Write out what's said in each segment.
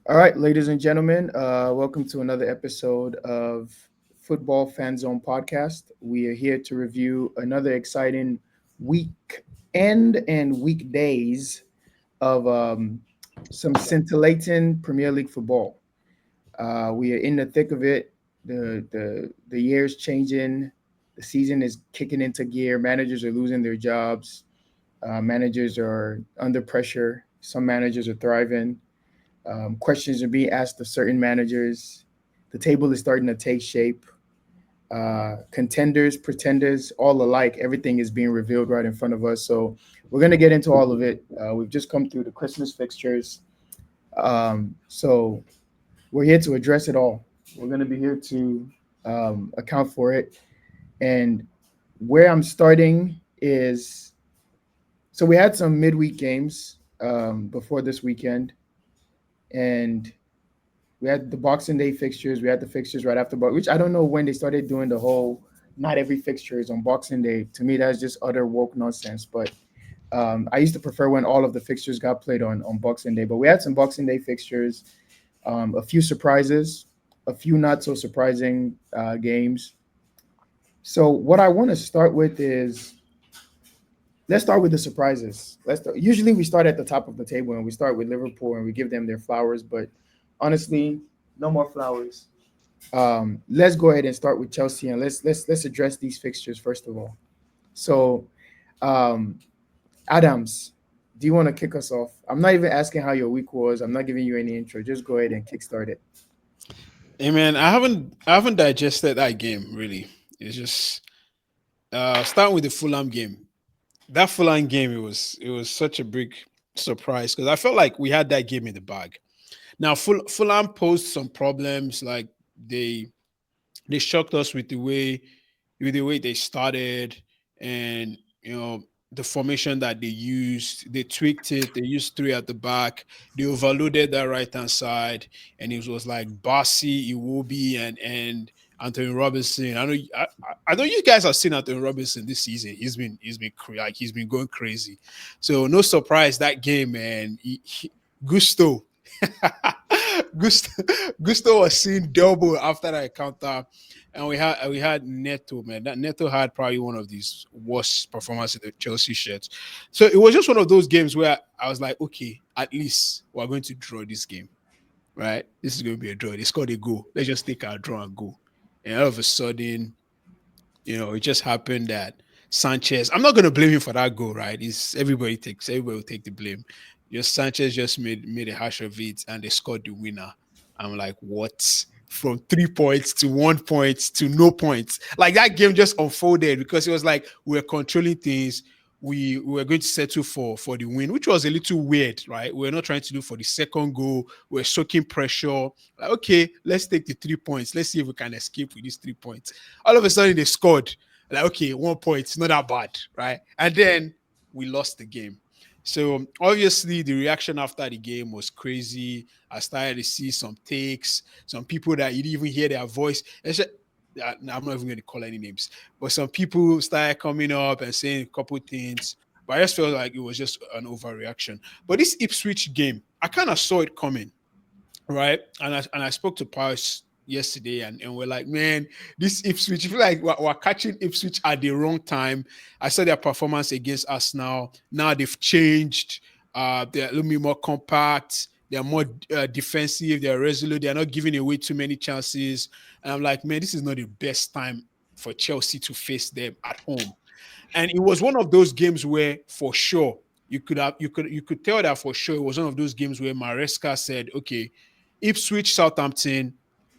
All right, ladies and gentlemen, welcome to another episode of Football Fan Zone podcast. We are here to review another exciting weekend and weekdays of some scintillating Premier League football. We are in the thick of it. The year's changing. The season is kicking into gear. Managers are losing their jobs. Managers are under pressure. Some managers are thriving. Questions are being asked of certain managers. The table is starting to take shape. Contenders, pretenders, all alike. Everything is being revealed right in front of us. So we're gonna get into all of it. We've just come through the Christmas fixtures, so we're here to address it all. We're gonna be here to account for it. And where I'm starting is so we had some midweek games before this weekend, and we had the Boxing Day fixtures. We had the fixtures right after, which I don't know when they started doing the whole not every fixture is on Boxing Day. To me, that's just utter woke nonsense. But I used to prefer when all of the fixtures got played on Boxing Day. But we had some Boxing Day fixtures, a few surprises, a few not so surprising games. So what I want to start with is let's start with the surprises. Usually we start at the top of the table and we start with Liverpool and we give them their flowers, but honestly, no more flowers. Let's go ahead and start with Chelsea and let's address these fixtures first of all. So, um, Adams, do you want to kick us off? I'm not even asking how your week was. I'm not giving you any intro. Just go ahead and kickstart it. Hey man, I haven't digested that game really. It's just starting with the Fulham game. That Fulham game it was such a big surprise because I felt like we had that game in the bag. Now Fulham posed some problems, like they they shocked us with the way they started, and the formation that they used. They tweaked it. They used three at the back. They overloaded that right hand side, and it was like Barsi, Iwobi, and Anthony Robinson. I know you guys have seen Anthony Robinson this season. He's been going crazy. So no surprise that game, man. Gusto. Gusto, Gusto was seeing double after that encounter, and we had Neto, man. That Neto had probably one of these worst performances in the Chelsea shirt. So it was just one of those games where I was like, okay, at least we're going to draw this game, right? This is going to be a draw. They scored a goal. Let's just take our draw and go. And all of a sudden, it just happened that Sanchez. I'm not going to blame him for that goal, right? It's everybody will take the blame. Just Sanchez just made a hash of it, and they scored the winner. I'm like, what? From 3 points to 1 point to no points. Like that game just unfolded because it was like we were controlling things. We were going to settle for the win, which was a little weird, right? We're not trying to do for the second goal. We're soaking pressure. Like, okay, let's take the 3 points. Let's see if we can escape with these 3 points. All of a sudden, they scored. Like, okay, 1 point, not that bad, right? And then we lost the game. So obviously, the reaction after the game was crazy. I started to see some takes, some people that you didn't even hear their voice. I'm not even going to call any names, but some people started coming up and saying a couple things. But I just felt like it was just an overreaction. But this Ipswich game, I kind of saw it coming, right? And I spoke to Paris yesterday, and we're like, man, this Ipswich, I feel like we're catching Ipswich at the wrong time. I saw their performance against us now. Now they've changed. They're a little bit more compact. They're more defensive. They're resolute. They're not giving away too many chances. And I'm like, man, this is not the best time for Chelsea to face them at home. And it was one of those games where, for sure, you could tell that for sure it was one of those games where Maresca said, okay, Ipswich, Southampton,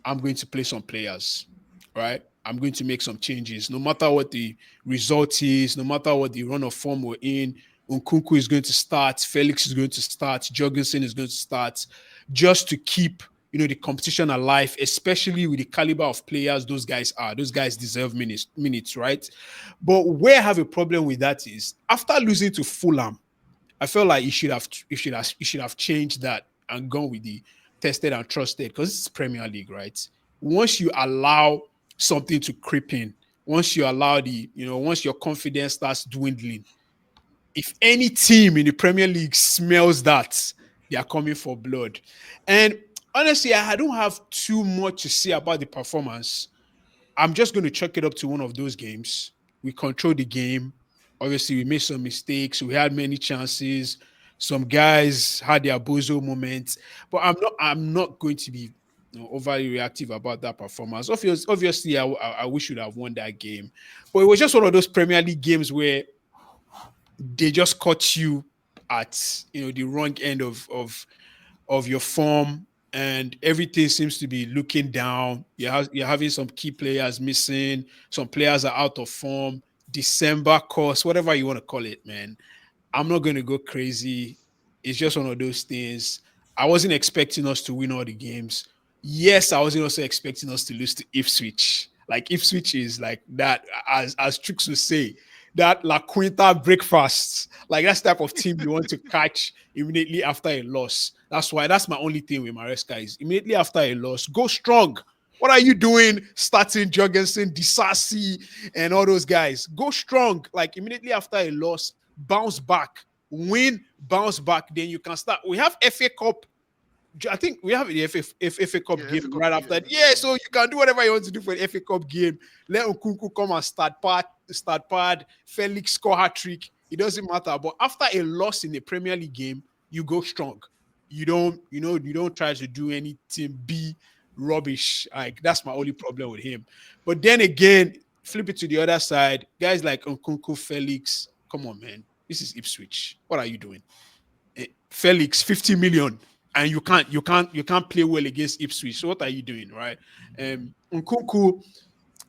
I'm going to play some players, right? I'm going to make some changes. No matter what the result is, no matter what the run of form we're in, Nkunku is going to start, Felix is going to start, Jorgensen is going to start, just to keep the competition alive, especially with the caliber of players those guys are. Those guys deserve minutes, right? But where I have a problem with that is after losing to Fulham, I felt like you should have changed that and gone with the tested and trusted because it's Premier League, right? Once you allow something to creep in, once your confidence starts dwindling, if any team in the Premier League smells that, they are coming for blood. And honestly, I don't have too much to say about the performance. I'm just going to chalk it up to one of those games. We controlled the game. Obviously, we made some mistakes. We had many chances. Some guys had their bozo moments, but I'm not going to be overly reactive about that performance. Obviously, I wish we'd have won that game, but it was just one of those Premier League games where they just caught you at the wrong end of your form, and everything seems to be looking down. You're having some key players missing, some players are out of form, December course, whatever you want to call it, man. I'm not going to go crazy. It's just one of those things. I wasn't expecting us to win all the games. Yes, I wasn't also expecting us to lose to Ipswich. Like Ipswich is like that, as Tricks would say, that La Quinta breakfast. Like that's the type of team you want to catch immediately after a loss. That's my only thing with Maresca is immediately after a loss, go strong. What are you doing starting Jorgensen, Disasi, and all those guys? Go strong. Like immediately after a loss, bounce back, win, bounce back. Then you can start. We have FA Cup. I think we have the FA Cup Yeah, game FA Cup right game. after that. Yeah, so you can do whatever you want to do for the FA Cup game. Let Nkunku come and start pad. Felix score hat trick. It doesn't matter. But after a loss in the Premier League game, you go strong. You don't try to do anything be rubbish. Like that's my only problem with him. But then again, flip it to the other side. Guys like Nkunku, Felix, come on, man. This is Ipswich. What are you doing? Felix 50 million, and you can't play well against Ipswich. So what are you doing, right? Nkunku,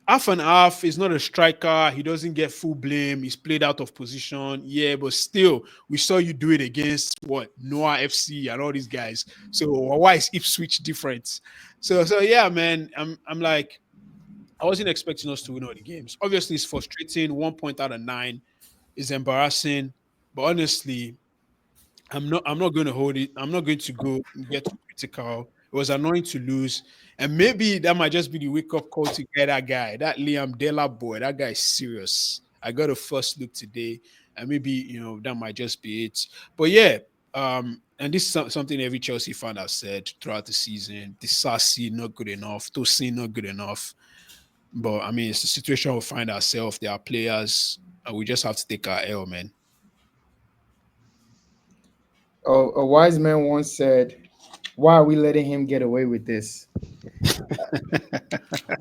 half and half, is not a striker. He doesn't get full blame. He's played out of position. Yeah, but still, we saw you do it against what Noah FC and all these guys. So why is Ipswich different? So yeah, man. I'm like, I wasn't expecting us to win all the games. Obviously, it's frustrating. 1 point out of 9 is embarrassing. But honestly, I'm not going to hold it. I'm not going to go get too critical. It was annoying to lose. And maybe that might just be the wake-up call to get that guy, that Liam Della boy. That guy is serious. I got a first look today. And maybe, that might just be it. But yeah, and this is something every Chelsea fan has said throughout the season. Disasi not good enough. Tosin not good enough. But I mean, it's the situation we find ourselves. There are players, and we just have to take our L, man. A wise man once said, "Why are we letting him get away with this?" No,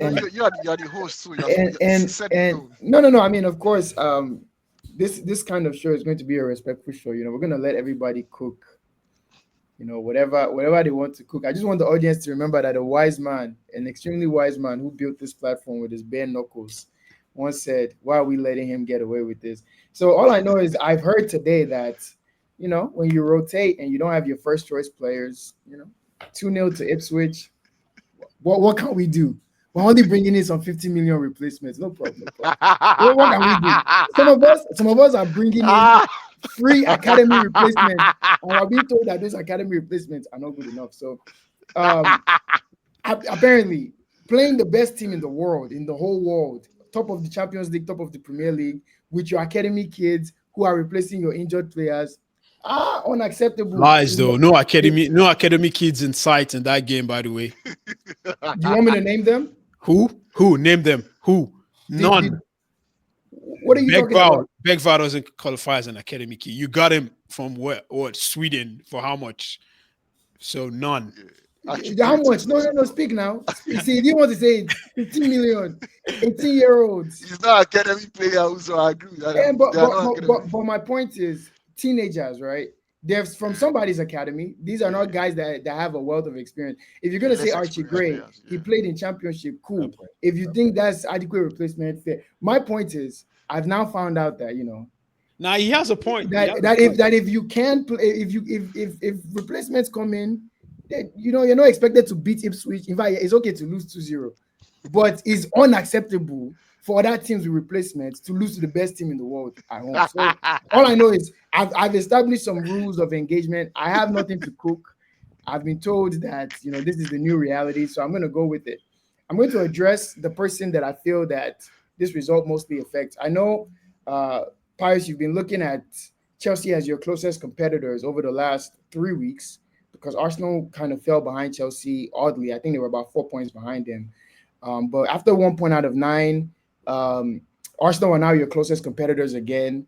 And you are the host, so you have to set the and tone. no, no, no. I mean, of course, this kind of show is going to be a respectful show. We're going to let everybody cook. Whatever they want to cook. I just want the audience to remember that a wise man, an extremely wise man who built this platform with his bare knuckles, once said, "Why are we letting him get away with this?" So all I know is I've heard today that when you rotate and you don't have your first choice players, 2-0 to Ipswich. What can we do? We're only bringing in some 50 million replacements. No problem. No problem. What can we do? Some of us are bringing in Ah. free academy replacements, and we're being told that those academy replacements are not good enough. So, um, apparently, playing the best team in the world, in the whole world, top of the Champions League, top of the Premier League, with your academy kids who are replacing your injured players, unacceptable. Lies though. No academy kids in sight in that game, by the way. Do you want me to name them? Who? Name them. Who? Did None. what are you talking Begval. about? Begval doesn't qualify as an academy kid. You got him from what? Sweden for how much? So none. Yeah. Actually, How give it to much? him. No, no, no. Speak now. See, you want to say 15 million, 18-year-olds. He's not academy player, so I agree with that. And but They are but, not but academy. but but my point is teenagers, right? They're from somebody's academy. These are Yeah, not guys that have a wealth of experience. If you're yeah, gonna say less Archie experienced Gray, players. he Yeah. played in championship, Fair cool. point. If you Fair think point. that's adequate replacement, fair. My point is, I've now found out that Now he has a point. He has that a that if point. that if you can play, if replacements come in, then you're not expected to beat Ipswich. In fact, it's okay to lose 2-0, but it's unacceptable for other teams with replacements to lose to the best team in the world at home. So all I know is I've established some rules of engagement. I have nothing to cook. I've been told that this is the new reality, so I'm going to go with it. I'm going to address the person that I feel that this result mostly affects. I know, Pius, you've been looking at Chelsea as your closest competitors over the last 3 weeks. because Arsenal kind of fell behind Chelsea oddly. I think they were about 4 points behind them. But after 1 point out of nine, um, Arsenal are now your closest competitors again.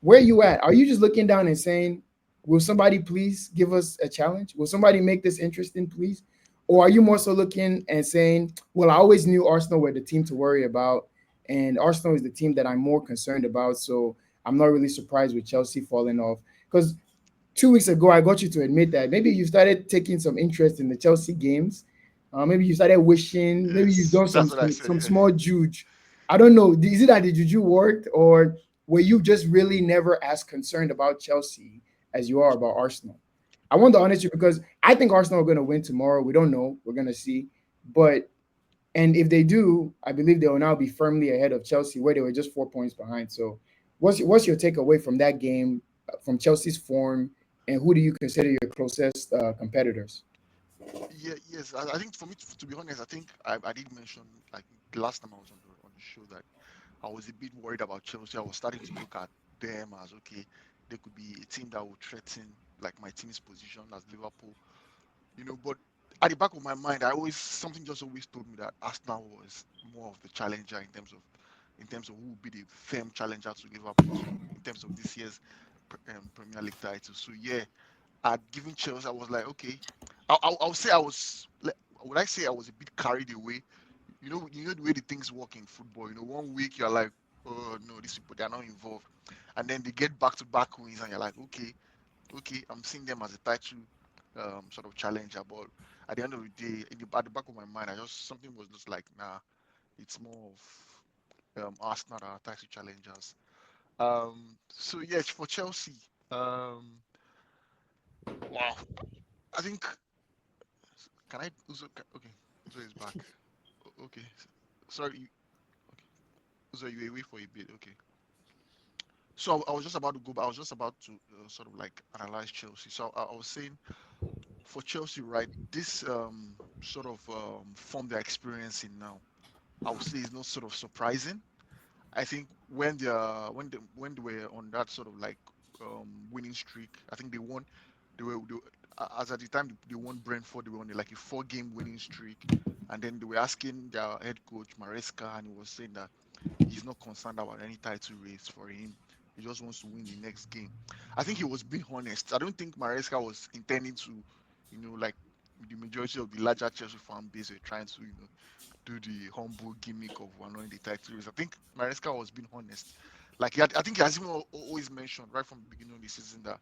Where are you at? Are you just looking down and saying, will somebody please give us a challenge? Will somebody make this interesting, please? Or are you more so looking and saying, well, I always knew Arsenal were the team to worry about, and Arsenal is the team that I'm more concerned about. So I'm not really surprised with Chelsea falling off. Because 2 weeks ago, I got you to admit that maybe you started taking some interest in the Chelsea games. Maybe you started wishing. Maybe you've Yes, done that's what I said. some small juju. I don't know. Is it that the juju worked, or were you just really never as concerned about Chelsea as you are about Arsenal? I want the honesty because I think Arsenal are going to win tomorrow. We don't know. We're going to see. But and if they do, I believe they will now be firmly ahead of Chelsea, where they were just 4 points behind. So, what's your takeaway from that game, from Chelsea's form, and who do you consider your closest competitors? Yeah, yes. I think for me, to be honest, I think I did mention like the last time I was on the show that I was a bit worried about Chelsea. I was starting to look at them as okay, they could be a team that would threaten like my team's position as Liverpool, But at the back of my mind, I always something just always told me that Arsenal was more of the challenger in terms of who would be the firm challenger to Liverpool in terms of this year's Premier League title. So yeah, I'd given Chelsea. I was like, okay, I'll say I was. Would I say I was a bit carried away? You know the way the things work in football. 1 week you're like, oh no, these people they're not involved, and then they get back-to-back wins, and you're like, okay, I'm seeing them as a title sort of challenger. But at the end of the day, at the back of my mind, I just something was just like, nah, it's more of Arsenal that are title challengers. So yeah, for Chelsea, um, wow, I think can I okay, Uzo is back. Okay, sorry, okay, Uzo, you were away for a bit. Okay, so I was just about to go, but I was just about to sort of like analyze Chelsea. So I was saying for Chelsea, right, this sort of form they're experiencing now, I would say is not sort of surprising. I think when they were on that sort of like winning streak, I think they won. As at the time they won Brentford, they were on like a 4-game winning streak, and then they were asking their head coach Maresca, and he was saying that he's not concerned about any title race for him. He just wants to win the next game. I think he was being honest. I don't think Maresca was intending to, like the majority of the larger Chelsea fan base were trying to, do the humble gimmick of annoying the title race. I think Maresca was being honest. Like I think he has even always mentioned right from the beginning of the season that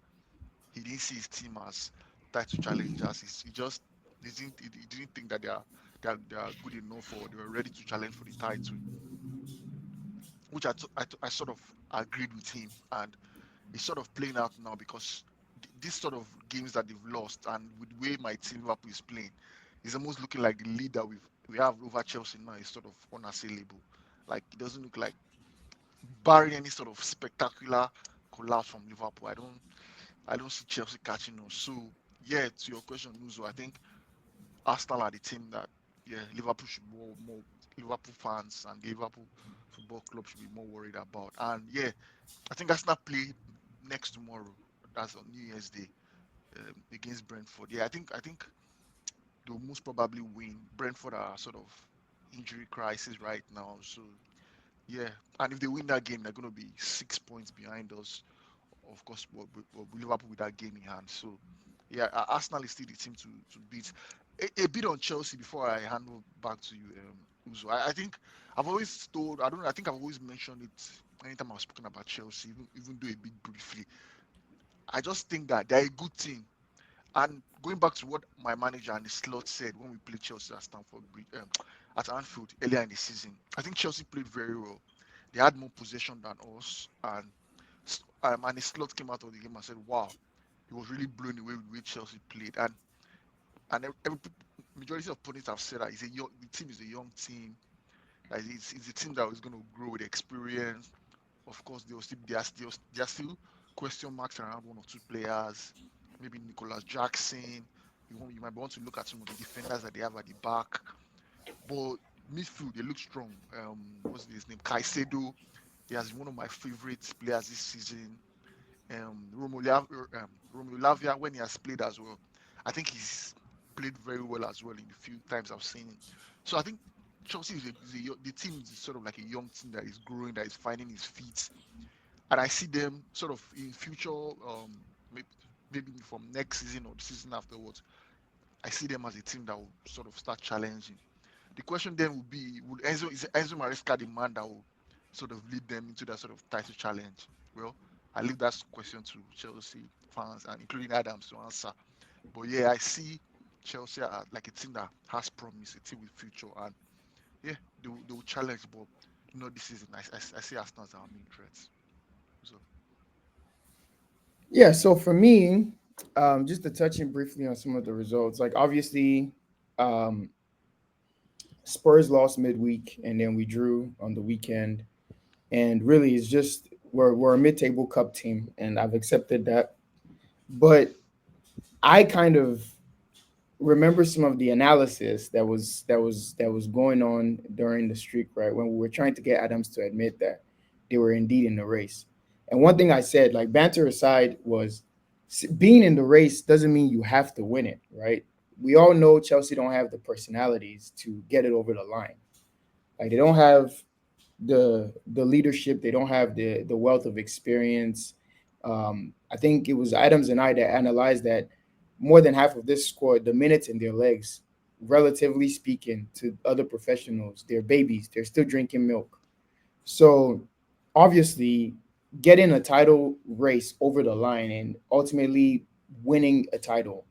he didn't see his team as title challengers. He didn't think that they are good enough or they were ready to challenge for the title, which I sort of agreed with him, and it's sort of playing out now because this sort of games that they've lost and with the way my team Liverpool is playing, it's almost looking like the lead that we have over Chelsea now is sort of unassailable. Like it doesn't look like barring any sort of spectacular collapse from Liverpool. I don't see Chelsea catching us. So yeah, to your question, Nuzo, I think Arsenal are the team that Liverpool should more Liverpool fans and the Liverpool Football Club should be more worried about. And yeah, I think Arsenal play next tomorrow. That's on New Year's Day against Brentford. Yeah, I think they'll most probably win. Brentford are sort of injury crisis right now, so yeah. And if they win that game, they're going to be 6 points behind us. Of course, we'll Liverpool with that game in hand. So yeah, Arsenal is still the team to beat. A bit on Chelsea before I hand over back to you, Uzo. I think I've always told. I don't know. I think I've always mentioned it anytime I've spoken about Chelsea, even though a bit briefly. I just think that they're a good team. And going back to what my manager and the slot said when we played Chelsea at at Anfield earlier in the season, I think Chelsea played very well. They had more possession than us, and the slot came out of the game and said, "Wow, he was really blown away with the way Chelsea played." And majority of opponents have said that the team is a young team. That it's a team that is going to grow with experience. Of course, there are still question marks around one or two players, maybe Nicholas Jackson. You might want to look at some of the defenders that they have at the back, but midfield they look strong. What's his name? Caicedo. He has been one of my favorite players this season. Romelu Lavia when he has played as well. I think he's played very well as well in the few times I've seen him. So I think Chelsea the team is sort of like a young team that is growing, that is finding his feet, and I see them sort of in future, maybe, maybe from next season or the season afterwards. I see them as a team that will sort of start challenging. The question then will be: Would Enzo is Enzo Maresca the man that will sort of lead them into that sort of title challenge? Well, I leave that question to Chelsea fans and including Adams to answer. But yeah, I see Chelsea are like a team that has promise, a team with future, and yeah, they will challenge. But this season, I see Arsenal as our main threats. So Yeah, so for me, just to touch in briefly on some of the results, like obviously, um, Spurs lost midweek, and then we drew on the weekend. And really, it's just we're a mid-table cup team, and I've accepted that. But I kind of remember some of the analysis that was going on during the streak, right? When we were trying to get Adams to admit that they were indeed in the race. And one thing I said, like banter aside, was being in the race doesn't mean you have to win it, right? We all know Chelsea don't have the personalities to get it over the line. Like they don't have the leadership. They don't have the wealth of experience. I think it was Adams and I that analyzed that more than half of this squad, the minutes in their legs, relatively speaking, to other professionals, they're babies. They're still drinking milk. So obviously, getting a title race over the line and ultimately winning a title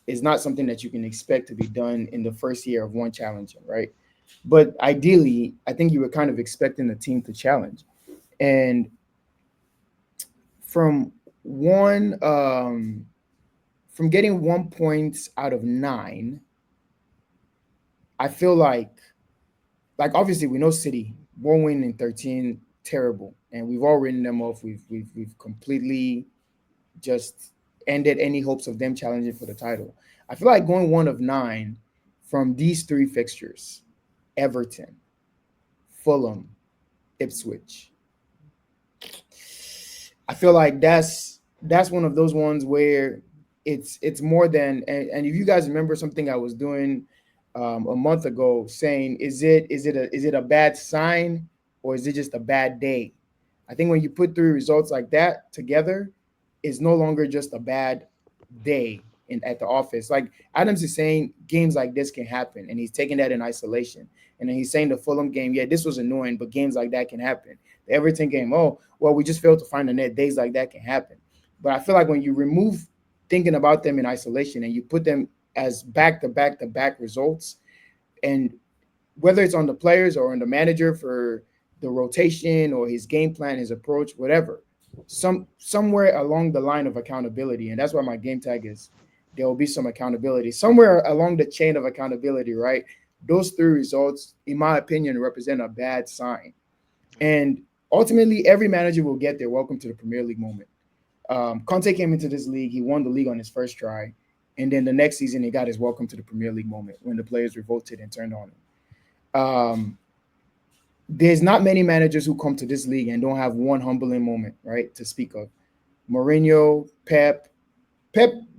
is not something that you can expect to be done in the first year of one challenging, right? But ideally, I think you were kind of expecting the team to challenge. And from one from getting 1 point out of nine, I feel like obviously we know City, 1 win in 13, terrible. And we've all written them off. We've completely just ended any hopes of them challenging for the title. I feel like going 1 of 9 from these three fixtures: Everton, Fulham, Ipswich. I feel like that's one of those ones where it's more than, and if you guys remember something I was doing a month ago, saying is it a bad sign or is it just a bad day? I think when you put three results like that together, it's no longer just a bad day at the office. Like Adams is saying, games like this can happen, and he's taking that in isolation. And then he's saying the Fulham game, yeah, this was annoying, but games like that can happen. The Everton game, oh, well, we just failed to find the net. Days like that can happen. But I feel like when you remove thinking about them in isolation and you put them as back to back to back results, and whether it's on the players or on the manager for the rotation or his game plan, his approach, whatever, somewhere along the line of accountability, and that's why my game tag is there will be some accountability somewhere along the chain of accountability, right? Those three results, in my opinion, represent a bad sign. yeah, And ultimately, every manager will get their welcome to the Premier League moment. Conte came into this league, he won the league on his first try. And then the next season, he got his welcome to the Premier League moment when the players revolted and turned on him. There's not many managers who come to this league and don't have one humbling moment, right, to speak of. Mourinho, Pep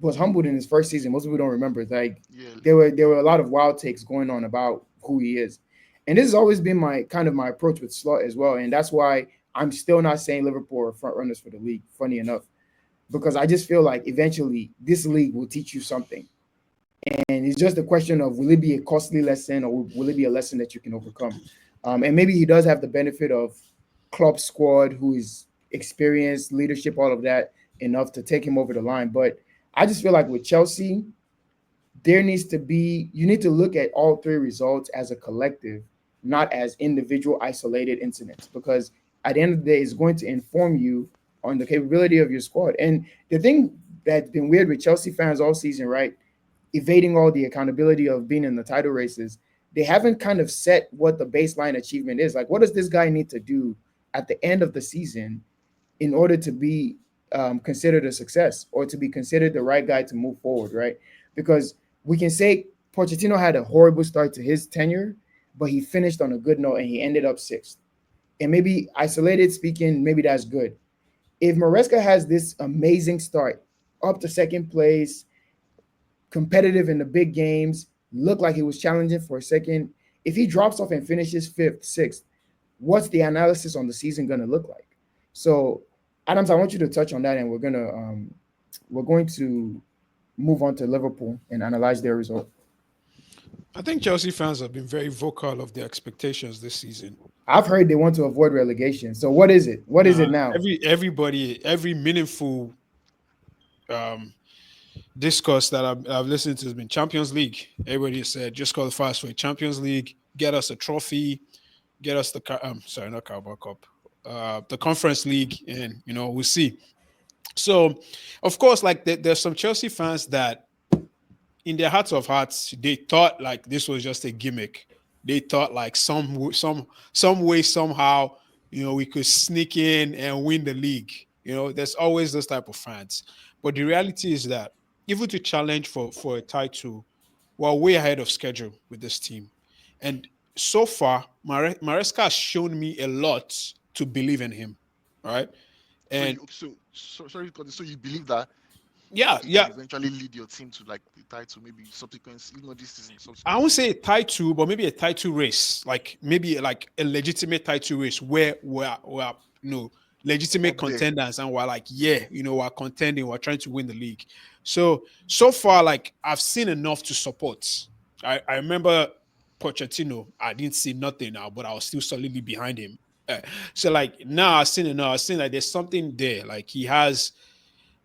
was humbled in his first season. Most people don't remember. Like yeah, there were a lot of wild takes going on about who he is, and this has always been my kind of my approach with Slot as well. And that's why I'm still not saying Liverpool are front runners for the league. Funny enough, because I just feel like eventually this league will teach you something, and it's just a question of will it be a costly lesson or will it be a lesson that you can overcome. And maybe he does have the benefit of Klopp's squad, who is experienced, leadership, all of that, enough to take him over the line. But I just feel like with Chelsea, there needs to be you need to look at all three results as a collective, not as individual isolated incidents, because at the end of the day, it's going to inform you on the capability of your squad. And the thing that's been weird with Chelsea fans all season, right? Evading all the accountability of being in the title races, they haven't kind of set what the baseline achievement is. Like, what does this guy need to do at the end of the season in order to be considered a success or to be considered the right guy to move forward, right? Because we can say Pochettino had a horrible start to his tenure, but he finished on a good note and he ended up sixth. And maybe isolated speaking, maybe that's good. If Maresca has this amazing start up to second place, competitive in the big games, looked like he was challenging for a second. If he drops off and finishes fifth, sixth, what's the analysis on the season going to look like? So, Adams, I want you to touch on that, and we're going to move on to Liverpool and analyze their result. I think Chelsea fans have been very vocal of their expectations this season. I've heard they want to avoid relegation. So what is it? What is Nah, it now? every meaningful um, discourse that I've listened to has been Champions League. Everybody said just qualify us for a Champions League, get us a trophy, get us the sorry, not Carabao Cup, the Conference League, and we'll see. So, of course, like there's some Chelsea fans that in their hearts of hearts, they thought like this was just a gimmick. They thought like some way somehow, we could sneak in and win the league. There's always those type of fans. But the reality is that even to challenge for a title, we're way ahead of schedule with this team. And so far, Maresca has shown me a lot to believe in him. Right. So And sorry, so you believe that yeah, he can yeah, eventually lead your team to like the title, maybe subsequent, if not this season, I subsequent won't say a season. title, but maybe a title race, like maybe like a legitimate title race where we're legitimate Up there. contenders and we're like, yeah, we're contending, we're trying to win the league. So far, like I've seen enough to support. I remember Pochettino, I didn't see nothing now, but I was still solidly behind him. So like now I've seen enough. I've seen like there's something there. Like he has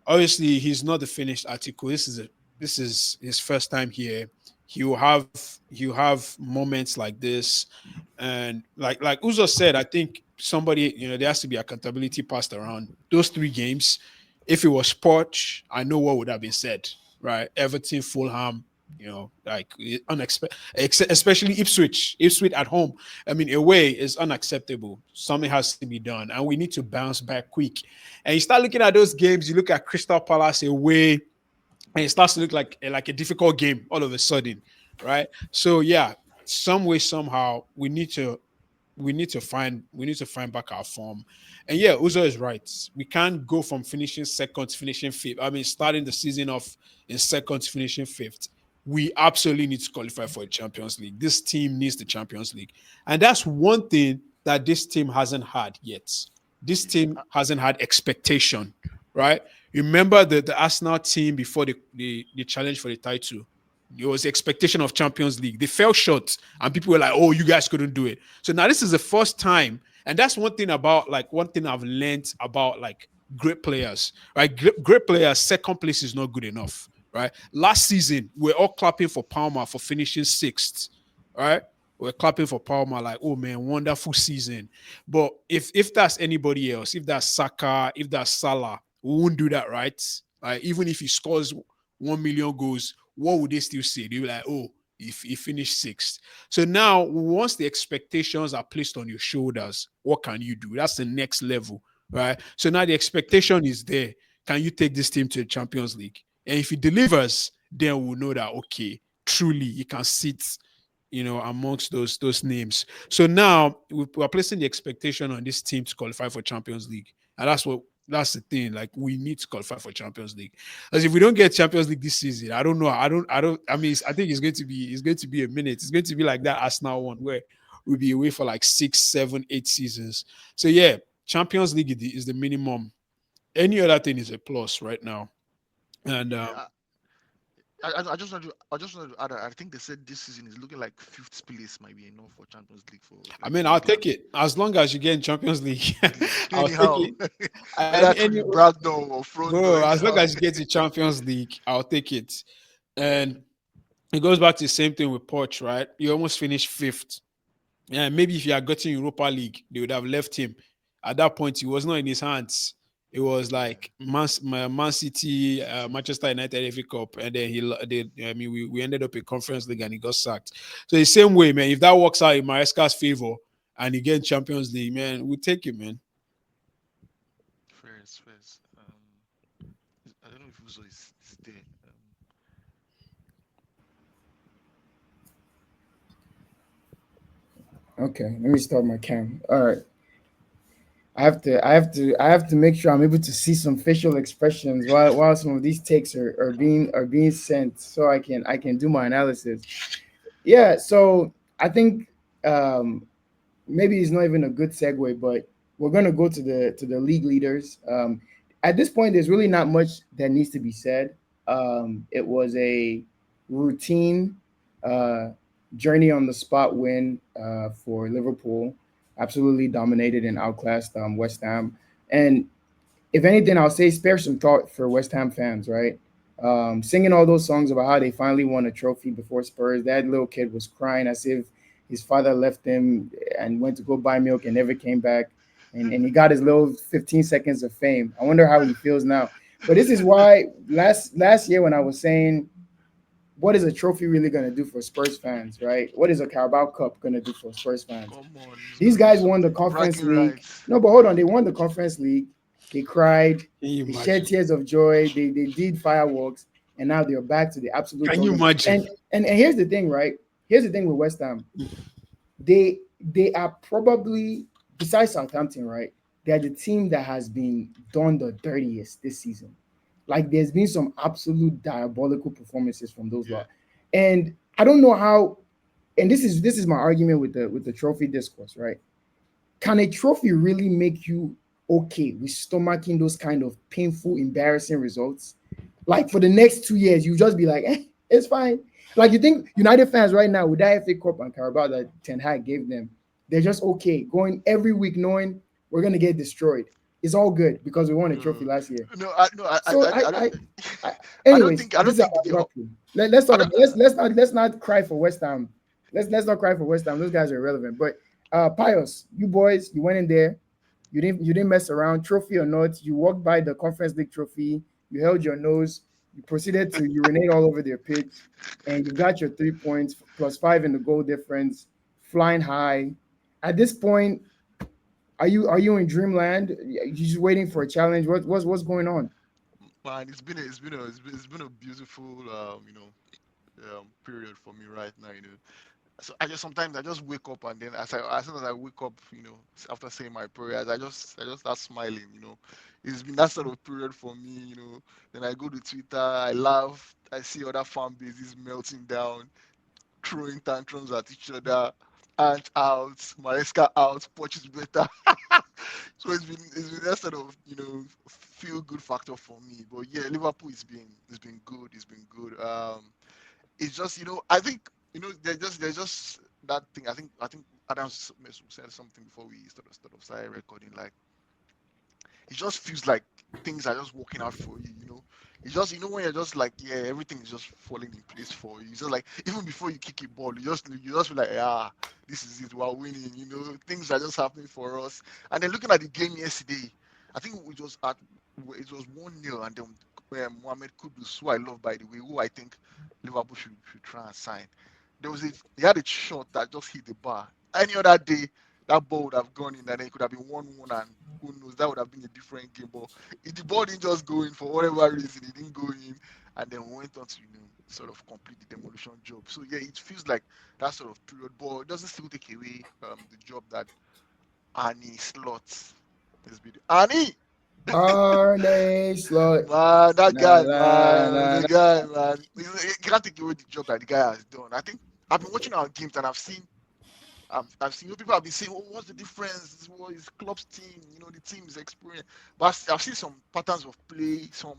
obviously he's not the finished article. This is his first time here. He'll have moments like this, and like Uzo said, I think somebody there has to be accountability passed around those 3 games. If it was Poch, I know what would have been said, right? Everton, Fulham, like unexpected, especially Ipswich at home. I mean, away is unacceptable. Something has to be done, and we need to bounce back quick. And you start looking at those games. You look at Crystal Palace away, and it starts to look like a difficult game all of a sudden, right? So yeah, some way somehow we need to find back our form. And yeah, Uzo is right. We can't go from finishing second to finishing fifth. I mean, starting the season off in second to finishing fifth. We absolutely need to qualify for a Champions League. This team needs the Champions League. And that's one thing that this team hasn't had yet. This Yes. team hasn't had expectation, right? Remember the Arsenal team before the challenge for the title. There was the expectation of Champions League. They fell short, and people were like, "Oh, you guys couldn't do it." So now this is the first time, and that's one thing I've learned about like great players, right? Great players, second place is not good enough, right? Last season, we're all clapping for Palmer for finishing sixth, right? We're clapping for Palmer like, "Oh man, wonderful season." But if that's anybody else, if that's Saka, if that's Salah, we won't do that, right? Like even if he scores 1 million goals, what would they still say? They'll be like, oh, if he finished sixth. So now, once the expectations are placed on your shoulders, what can you do? That's the next level, right? So now the expectation is there. Can you take this team to the Champions League? And if he delivers, then we'll know that okay, truly he can sit, amongst those names. So now we're placing the expectation on this team to qualify for Champions League, and that's the thing. Like we need to qualify for Champions League. As if we don't get Champions League this season, I don't know. I mean, I think it's going to be a minute. It's going to be like that Arsenal one where we'll be away for like 6, 7, 8 seasons. So yeah, Champions League is the minimum. Any other thing is a plus right now. And Yeah. I just want to add. I think they said this season is looking like fifth place might be enough for Champions League for I like for mean, I'll England. take it as long as you get in Champions League. I'll take Anyhow, it. And whether through any the back door or front door, bro, as long anyhow. as you get to Champions League, I'll take it. And it goes back to the same thing with Poch, right? You almost finished fifth. Yeah, maybe if you had gotten Europa League, they would have left him. At that point, he was not in his hands. It was Yeah. like Man City, Manchester United FA Cup, and then I mean, we ended up in Conference League and he got sacked. So the same way, man. If that works out in Maresca's favor and he gets Champions League, man, we take it, man. First, first. I don't know if Uzo is there. Okay, let me start my cam. All right. I have to make sure I'm able to see some facial expressions while some of these takes are being sent, so I can do my analysis. Yeah, so I think um, maybe it's not even a good segue, but we're gonna go to the league leaders. At this point, there's really not much that needs to be said. It was a routine uh, journey on the spot win for Liverpool. Absolutely dominated and outclassed West Ham. And if anything, I'll say spare some thought for West Ham fans, right? Singing all those songs about how they finally won a trophy before Spurs. That little kid was crying as if his father left him and went to go buy milk and never came back. And he got his little 15 seconds of fame. I wonder how he feels now. But this is why last year when I was saying, what is a trophy really going to do for Spurs fans, right? What is a Carabao Cup going to do for Spurs fans? Come on, it's These gonna do guys won the something. Conference Bragging League. rights. No, but hold on. They won the Conference League. They cried. Can you They shed imagine? tears of joy. They did fireworks. And now they're back to the absolute Can you dominance. imagine? And here's the thing, right? Here's the thing with West Ham. They are probably, besides Southampton, right? They are the team that has been done the dirtiest this season. Like there's been some absolute diabolical performances from those Yeah, lot. And I don't know how, and this is my argument with the trophy discourse, right? Can a trophy really make you okay with stomaching those kind of painful, embarrassing results? Like for the next 2 years, you just be like, it's fine. Like you think United fans right now with that FA Cup and Carabao that Ten Hag gave them, they're just okay going every week knowing we're gonna get destroyed. It's all good because we won a trophy no, last year. no, I, no, So I don't, I I don't anyways, think, I this don't is think about the, Liverpool. Let's I talk don't, about let's not cry for West Ham. Let's not cry for West Ham. Those guys are irrelevant. But Pius, you boys, you went in there. You didn't mess around, trophy or not. You walked by the Conference League trophy. You held your nose. You proceeded to urinate all over their pitch, and you got your 3 points plus five in the goal difference, flying high. At this point, are you in dreamland? You just waiting for a challenge? What's going on? man, it's been a beautiful, period for me right now. So I just sometimes I just wake up, and then as soon as I wake up, after saying my prayers, I just start smiling. It's been that sort of period for me. Then I go to Twitter, I laugh, I see other fan bases melting down, throwing tantrums at each other. Ant out, Maresca out, Poch is better. So it's been that sort of feel good factor for me. But yeah, Liverpool it's been good. It's been good. It's just I think there's just that thing. I think Adam said something before we started started recording. Like it just feels like things are just working out for you. It's just when you're just like, yeah, everything is just falling in place for you. It's just like even before you kick a ball, you just feel like, this is it, we're winning. Things are just happening for us. And then looking at the game yesterday, I think it was 1-0, and then Mohamed Kudus, who I love by the way, who I think Liverpool should try and sign. He had a shot that just hit the bar. Any other day, that ball would have gone in, and then it could have been 1-1, and who knows, that would have been a different game. But if the ball didn't just go in for whatever reason, it didn't go in, and then we went on to sort of complete the demolition job. So yeah, it feels like that sort of period, but it doesn't still take away the job that Arnie Slot has been. Arnie, Arne Slot. man, that Na, guy, na, man, na, the na. guy, man. You can't take away the job that the guy has done. I think I've been watching our games, and I've seen people have been saying, "Oh, what's the difference? What is club's team? The team is experienced." But I've seen some patterns of play, some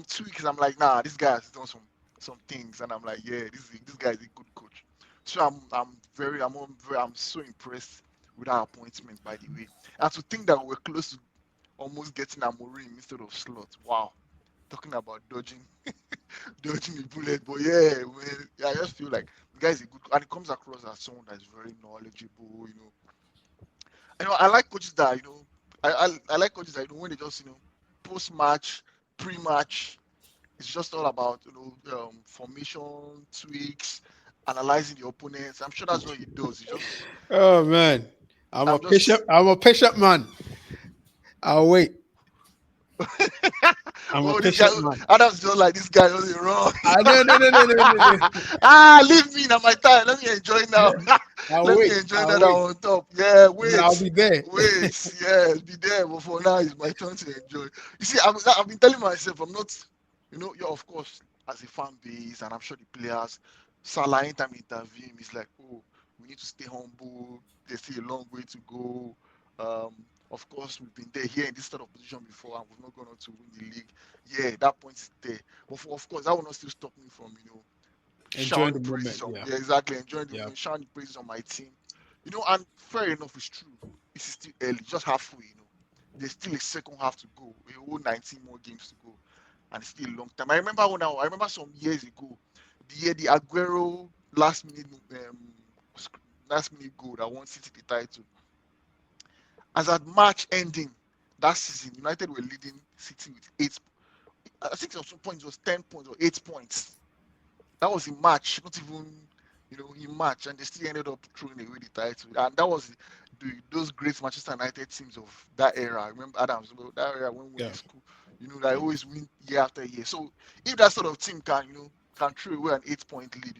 tweaks. I'm like, nah, this guy has done some things, and I'm like, yeah, this guy is a good coach. So I'm so impressed with our appointment, by the way. And to think that we're close to almost getting Amorim instead of Slot. Wow, talking about dodging the bullet. But yeah, man, yeah, I just feel like the guy is a good, and it comes across as someone that is very knowledgeable. I like coaches that I like coaches that when they just post match, pre match, it's just all about formation tweaks, analyzing the opponents. I'm sure that's what he does. He just Oh man, I'm a I'm patient. just I'm a patient man. I'll wait. I'm a Oh, this guy, patient man. Adam's just like this guy doesn't wrong. No, no, no, no, no, no, no. Leave me now, my time. Let me enjoy now. I'll Let me wait. enjoy I'll that I'm wait. on top. Yeah, I'll be there. yeah, be there. But for now, it's my turn to enjoy. You see, I've been telling myself I'm not, you're of course as a fan base, and I'm sure the players, Salah, anytime he intervene, he's like, oh, we need to stay humble. There's still a long way to go. Of course, we've been there here in this sort of position before, and we've not gone on to win the league. Yeah, that point is there. But of course, that will not still stop me from, Enjoying showering the moment. praises on, Yeah. yeah, exactly, enjoying the Yeah. moment, showering praises on my team. And fair enough, it's true. This is still early, just halfway. There's still a second half to go, a whole 19 more games to go, and it's still a long time. I remember some years ago, the year the Aguero last minute goal that won City the title. As at March ending that season, United were leading City with 8. I think at some point it was 10 points or 8 points. That was in March, not even in March, and they still ended up throwing away the title. And that was those great Manchester United teams of that era. I remember Adams, that era when we were Yeah. in school. They always win year after year. So if that sort of team can throw away an 8 point lead,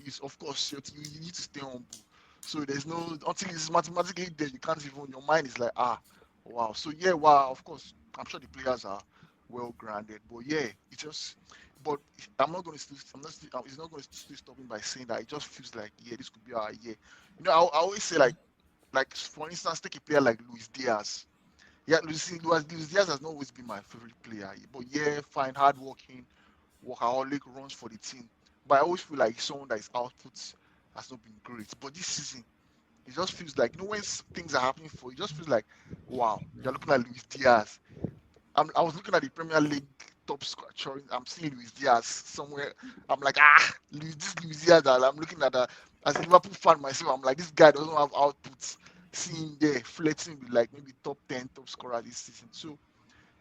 is of course you need to stay humble. So there's no until it's mathematically there, you can't even your mind is like wow. So yeah, wow, of course, I'm sure the players are well grounded, but yeah, it just but I'm not gonna still I'm not still, it's not gonna still stop me by saying that it just feels like yeah, this could be our year. I always say like for instance, take a player like Luis Diaz. Yeah, Luis Diaz has not always been my favorite player, but yeah, fine, hardworking, workaholic, runs for the team. But I always feel like someone that his output has not been great. But this season, it just feels like when things are happening for you, it just feels like wow, you're looking at Luis Diaz. I was looking at the Premier League top scorer. I'm seeing Luis Diaz somewhere. I'm like, Luis Diaz that I'm looking at as a Liverpool fan myself. I'm like, this guy doesn't have outputs. See him there flirting with like maybe top 10 top scorer this season. So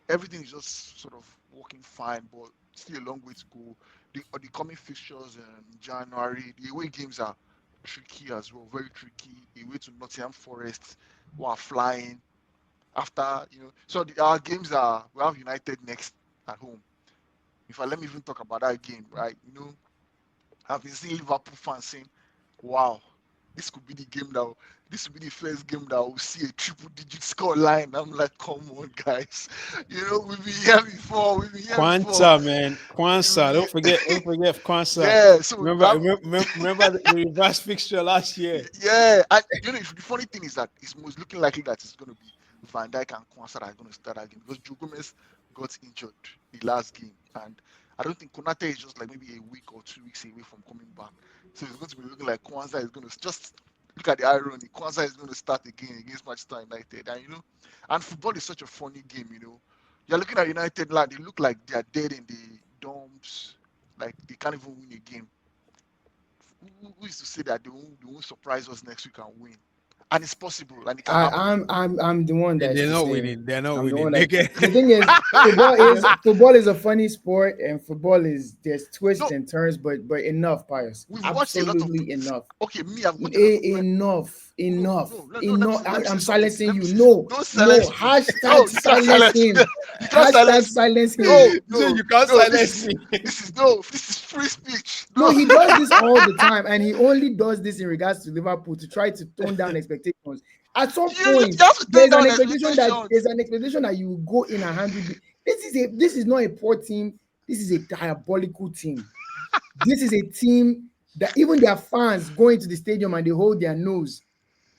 everything is just sort of working fine, but still a long way to go. The coming fixtures in January, the away games are tricky as well, very tricky. Away to Nottingham Forest, who are flying after. So our games we have United next at home. In fact, let me even talk about that game, right? I've been seeing Liverpool fans saying, wow, this could be the game this will be the first game that will see a triple digit score line. I'm like, come on, guys. We've been here before. We've been here before. Kwanzaa, man. Kwanzaa. Don't forget. Don't forget Kwanzaa. Yeah, so Remember, that remember the reverse fixture last year. yeah, and the funny thing is that it's most looking likely that it's going to be Van Dijk and Kwanzaa that are going to start that game because Joe Gomez got injured the last game, and I don't think Konate is just like maybe a week or 2 weeks away from coming back. So it's going to be looking like Kwanzaa is going to just look at the irony. Kwanzaa is going to start again against Manchester United, and and football is such a funny game. You're looking at United, like they look like they are dead in the dumps, like they can't even win a game. Who is to say that they won't surprise us next week and win? And it's possible, and it can I, happen. I'm the one that's They're to not say winning. They're not I'm the winning. one They that get, the thing is football is a funny sport and football is there's twists No, and turns, but enough, Pius. we've watched a lot of. Absolutely enough. Okay, me, I've watched a lot of. Enough, No, enough, no, no, no. Let me enough. say, let me say I'm something. silencing Let me you. say, No, don't no. silence me. No, Hashtag you can't silence silence me. him. You can't Hashtag silence me. silence him. No, so no, you can't no. silence me. This is free speech. No, No. he does this all the time, and he only does this in regards to Liverpool to try to tone down expectations. At some You point, have to turn down expectations. there's an expectation that you will go in and handle. This is not a poor team. This is a diabolical team. This is a team that even their fans go into the stadium and they hold their nose.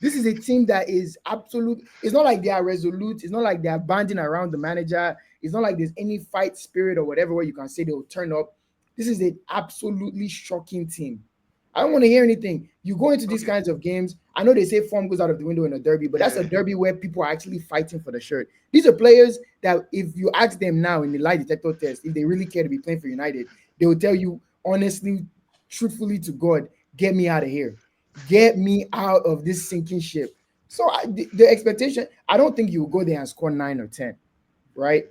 This is a team that is absolute. It's not like they are resolute. It's not like they are banding around the manager. It's not like there's any fight spirit or whatever where you can say they'll turn up. This is an absolutely shocking team. I don't want to hear anything. You go into these Okay. kinds of games. I know they say form goes out of the window in a derby, but that's a Yeah. derby where people are actually fighting for the shirt. These are players that if you ask them now in the lie detector test, if they really care to be playing for United, they will tell you honestly, truthfully to God, get me out of here. Get me out of this sinking ship. So the expectation, I don't think you will go there and score 9 or 10, right?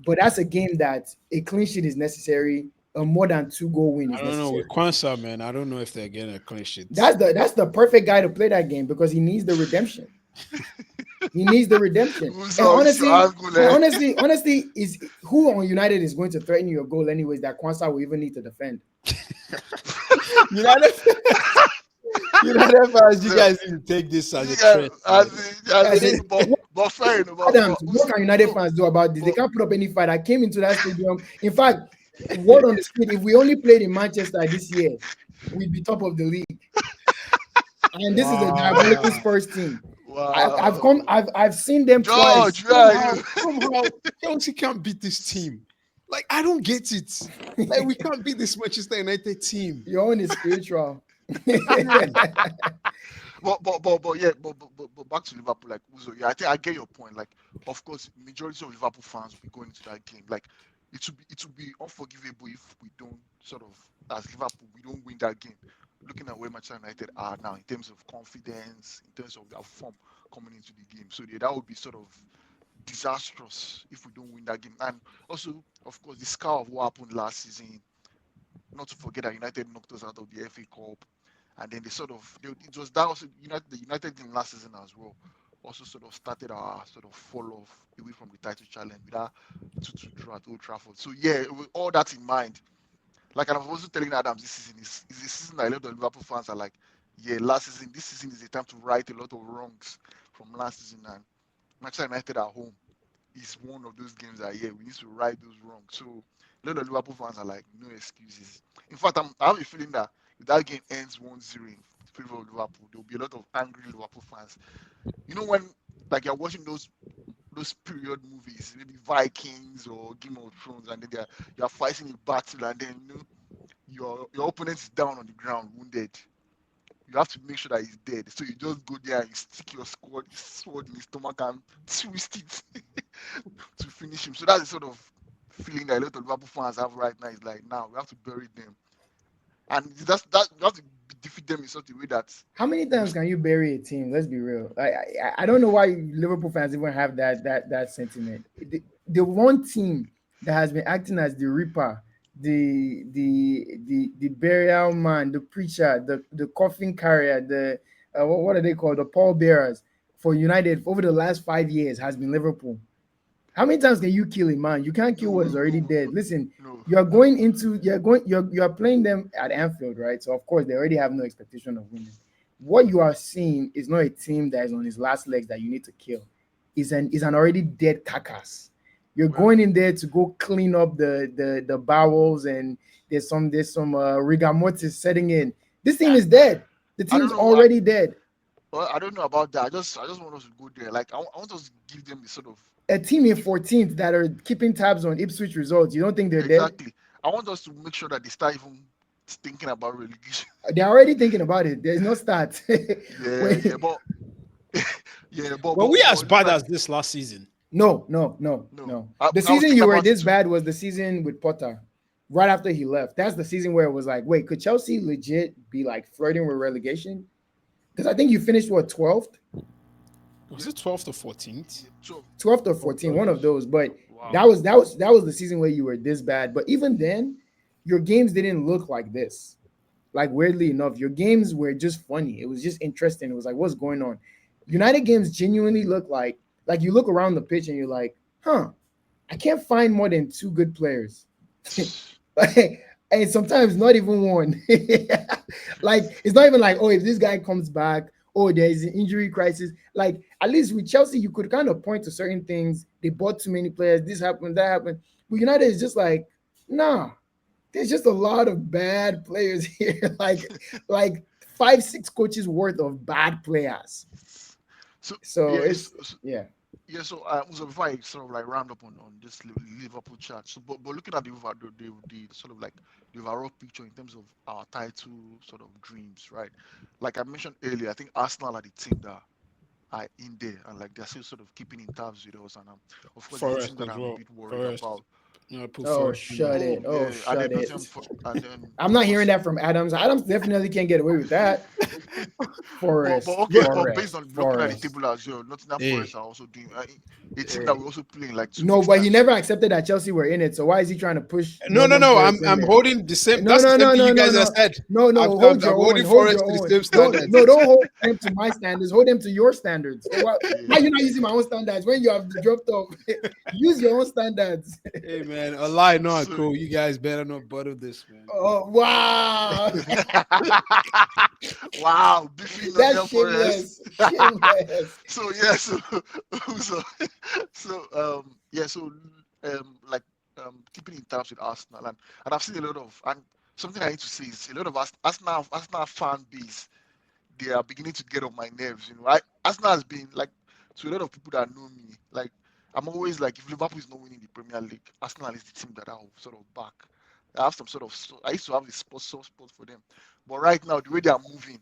But that's a game that a clean sheet is necessary. A more than 2 goal win I is don't know with necessary. Kwanzaa, man. I don't know if they're getting a clean sheet. That's the perfect guy to play that game because he needs the redemption. He needs the redemption. Who's And all this your honestly, angle? and Eh? honestly, is who on United is going to threaten your goal anyways that Kwanzaa will even need to defend. United, United fans, you So, guys didn't take this as a yeah, threat, man. As in, but fair enough. Adams, what can United No, fans do about this? They but can't put up any fight. I came into that stadium. In fact, word on the street, if we only played in Manchester this year, we'd be top of the league. And this is a diabolical Wow. Spurs team. wow, I've seen them twice. George, where are Somehow, you? somehow, Chelsea can't beat this team. Like, I don't get it. Like, we can't beat this Manchester United team. Your own is spiritual. But back to Liverpool, like Uzo, yeah, I think I get your point. Like, of course, majority of Liverpool fans will be going into that game. Like, it will be unforgivable if we don't sort of, as Liverpool, we don't win that game. Looking at where Manchester United are now in terms of confidence, in terms of their form coming into the game, so that would be sort of disastrous if we don't win that game. And also, of course, the scar of what happened last season. Not to forget that United knocked us out of the FA Cup, and then it was that also the United game last season as well. Also, sort of started our sort of fall off away from the title challenge with that 2-2 draw at Old Trafford. So yeah, with all that in mind, like I was also telling Adams, this season is a season that a lot of Liverpool fans are like, yeah, this season is a time to right a lot of wrongs from last season, and Manchester United at home is one of those games that yeah we need to right those wrongs. So a lot of Liverpool fans are like no excuses. In fact, I have a feeling that if that game ends 1-0 in favor of Liverpool, there will be a lot of angry Liverpool fans. You know when like you're watching those period movies, maybe Vikings or Game of Thrones, and then you're fighting a battle, and then your opponent is down on the ground, wounded. You have to make sure that he's dead. So you just go there and you stick your sword in his stomach and twist it to finish him. So that's the sort of feeling that a lot of Liverpool fans have right now. It's like now we have to bury them, and we have to defeat them in such a way that How many we times can you bury a team? Let's be real. I don't know why Liverpool fans even have that sentiment. The one team that has been acting as the Reaper, the burial man, the preacher, the coffin carrier, the what are they called? The pallbearers for United over the last 5 years has been Liverpool. How many times can you kill a man? You can't kill no what no is already no dead. no Listen, no you're playing them at Anfield, right? So of course they already have no expectation of winning. What you are seeing is not a team that is on his last legs that you need to kill. Is an already dead carcass. You're well going in there to go clean up the bowels, and there's some rigor mortis setting in. This team I, is dead. The I don't team's know already dead. I don't know about that. I just want us to go there. Like I want us to give them the sort of A team in 14th that are keeping tabs on Ipswich results. You don't think they're dead? exactly. I want us to make sure that they start even thinking about relegation. They're already thinking about it. There's no start. Yeah, yeah, When, but yeah, Were we but as it look bad like as this last season? no, no, no, no. no. I, The I was season thinking you were about it this too. bad was the season with Potter, right after he left. That's the season where it was like, wait, could Chelsea legit be like flirting with relegation? Because I think you finished what 12th, Was Yeah, it 12th or 14th? yeah. So 12th or Oh, 14th, God, one of those. But wow. that was the season where you were this bad. But even then, your games didn't look like this. Like weirdly enough, your games were just funny. It was just interesting. It was like, what's going on? United games genuinely look like you look around the pitch and you're like, huh, I can't find more than two good players. Like, and sometimes not even one. Like it's not even like, oh, if this guy comes back, oh, there's an injury crisis. Like at least with Chelsea, you could kind of point to certain things. They bought too many players. This happened, that happened. But United is just like, nah, there's just a lot of bad players here. Like 5, 6 coaches worth of bad players. So So yeah, it's yeah. yeah. So before I sort of like round up on this Liverpool chat, so but looking at the sort of like the overall picture in terms of our title sort of dreams, right? Like I mentioned earlier, I think Arsenal are the team that are in there and like they're still sort of keeping in tabs with us, and of course, the team Forest that as I'm a well. bit worried Forest. about. Put Oh, first in there. shut it. Oh Oh, yeah, and then shut Nottingham it. and then I'm of not hearing course. that from Adams. Adams definitely can't get away with that. But Forest, okay, but based Forest, on looking at the Forest. table as well, Nottingham Forest Hey, are also doing a team that Eh, we also play in like 2 weeks No, but he time. never So accepted that Chelsea were in it. So why is he trying to push no, no, Nottingham no. Forest in I'm there? holding the same. No, That's the no, same no, thing no, you no, guys have no, said. no, no. I'm Hold your own. holding Hold Forest your to the own. same Don't standards. no. Don't hold them to my standards. Hold them to your standards. Why yeah. you not using my own standards when you have dropped off? Use your own standards. Hey man, a lie, no, So cool. You guys better not butter this, man. Oh wow, wow, beefing that's Nottingham Forest. shameless. Shameless. So yeah, so yeah, so like keeping in touch with Arsenal and I've seen a lot of and something I need to say is a lot of Arsenal fan base, they are beginning to get on my nerves. Arsenal has been like, to a lot of people that know me, like I'm always like, if Liverpool is not winning the Premier League, Arsenal is the team that I'll sort of back. I have some sort of, I used to have a soft spot for them, but right now the way they are moving,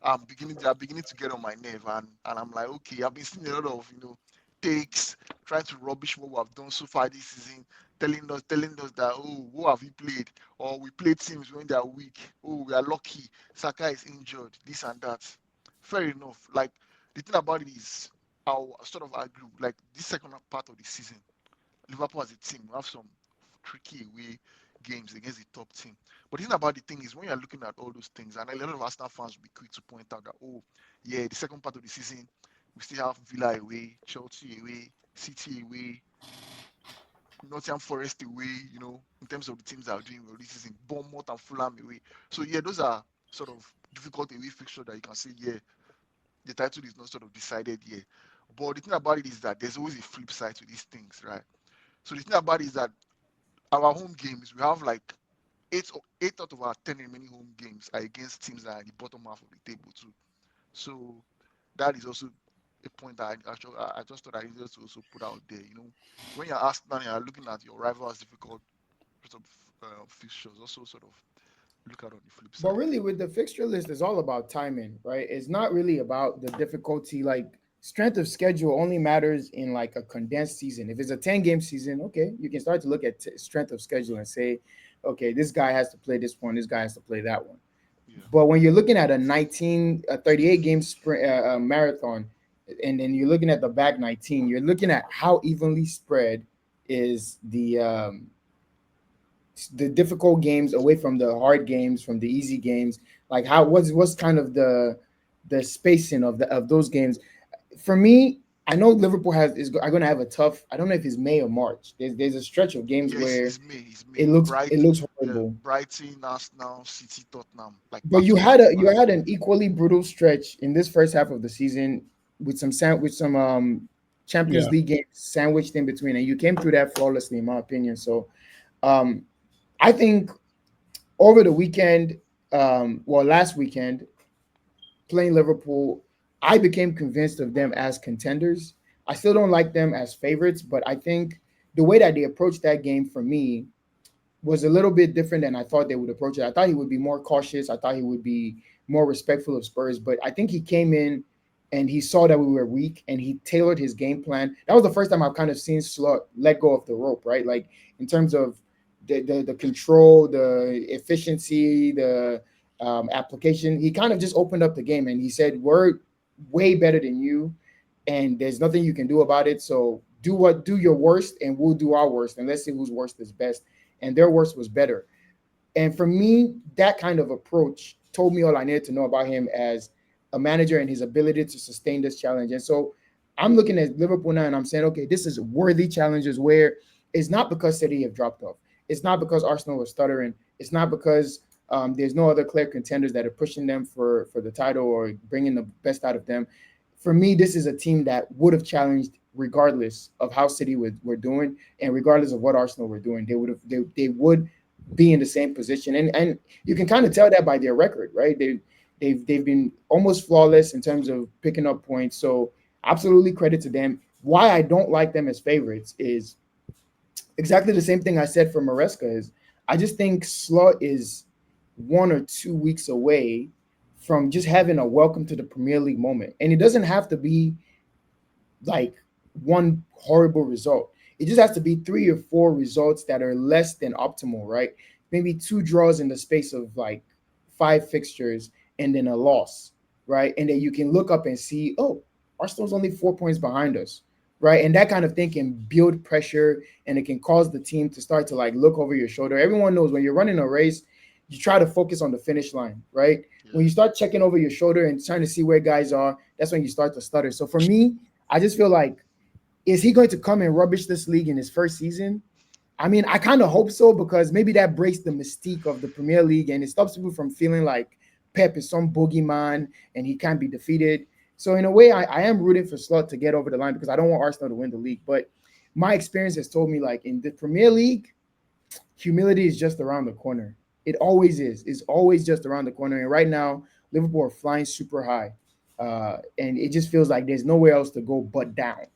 they are beginning to get on my nerve, and I'm like, okay, I've been seeing a lot of takes trying to rubbish what we have done so far this season, telling us that, oh, who have we played, or we play teams when they are weak, oh, we are lucky, Saka is injured, this and that. Fair enough. Like, the thing about it is, I'll sort of agree. Like, this second part of the season, Liverpool as a team, we have some tricky away games against the top team. But the thing about the thing is, when you're looking at all those things, and a lot of Arsenal fans will be quick to point out that, oh, yeah, the second part of the season, we still have Villa away, Chelsea away, City away, Nottingham Forest away, in terms of the teams that are doing well this season, Bournemouth and Fulham away. So, yeah, those are sort of difficult away fixture that you can say, yeah, the title is not sort of decided yet. But the thing about it is that there's always a flip side to these things, right? So the thing about it is that our home games, we have like eight out of our 10 remaining home games are against teams that are at the bottom half of the table too. So that is also a point that I just thought I needed to also put out there. When you're Arsenal and you're looking at your rivals' difficult sort of fixtures, also sort of look at on the flip But side. really, with the fixture list, it's all about timing, right? It's not really about the difficulty. Like strength of schedule only matters in like a condensed season. If it's a 10-game season, okay, you can start to look at strength of schedule and say, okay, this guy has to play this one, this guy has to play that one. Yeah. But when you're looking at a 38 game sprint marathon, and then you're looking at the back 19, you're looking at how evenly spread is the difficult games away from the hard games, from the easy games. Like how what's kind of the spacing of those games. For me, I know Liverpool are going to have a tough. I don't know if it's May or March. There's a stretch of games Yeah, where it's May. It's it May. looks it looks Yeah, horrible. Brighton, Arsenal, City, Tottenham, like But back to back to you back. had an equally brutal stretch in this first half of the season with some Champions Yeah, League games sandwiched in between, and you came through that flawlessly, in my opinion. So um, I think over the weekend, last weekend, playing Liverpool, I became convinced of them as contenders. I still don't like them as favorites, but I think the way that they approached that game for me was a little bit different than I thought they would approach it. I thought he would be more cautious. I thought he would be more respectful of Spurs, but I think he came in and he saw that we were weak and he tailored his game plan. That was the first time I've kind of seen Slot let go of the rope, right? Like in terms of the control, the efficiency, the application. He kind of just opened up the game and he said, "We're way better than you, and there's nothing you can do about it. So do your worst, and we'll do our worst, and let's see whose worst is best." And their worst was better. And for me, that kind of approach told me all I needed to know about him as a manager and his ability to sustain this challenge. And so I'm looking at Liverpool now and I'm saying, okay, this is worthy challenges where it's not because City have dropped off. It's not because Arsenal was stuttering. It's not because there's no other clear contenders that are pushing them for the title or bringing the best out of them. For me, this is a team that would have challenged regardless of how City were doing and regardless of what Arsenal were doing. They would be in the same position, and you can kind of tell that by their record, right? They've been almost flawless in terms of picking up points. So absolutely credit to them. Why I don't like them as favorites is exactly the same thing I said for Maresca. Is I just think Slot is 1 or 2 weeks away from just having a welcome to the Premier League moment, and it doesn't have to be like one horrible result. It just has to be 3 or 4 results that are less than optimal, right? Maybe 2 draws in the space of like 5 fixtures and then a loss, right? And then you can look up and see, oh, Arsenal's only 4 points behind us, right? And that kind of thing can build pressure and it can cause the team to start to like look over your shoulder. Everyone knows when you're running a race, you try to focus on the finish line, right? When Yeah. you start checking over your shoulder and trying to see where guys are, that's when you start to stutter. So for me, I just feel like, is he going to come and rubbish this league in his first season? I mean, I kind of hope so because maybe that breaks the mystique of the Premier League and it stops people from feeling like Pep is some bogeyman and he can't be defeated. So in a way, I am rooting for Slot to get over the line because I don't want Arsenal to win the league. But my experience has told me like in the Premier League, humility is just around the corner. It always is. It's always just around the corner. And right now, Liverpool are flying super high. And it just feels like there's nowhere else to go but down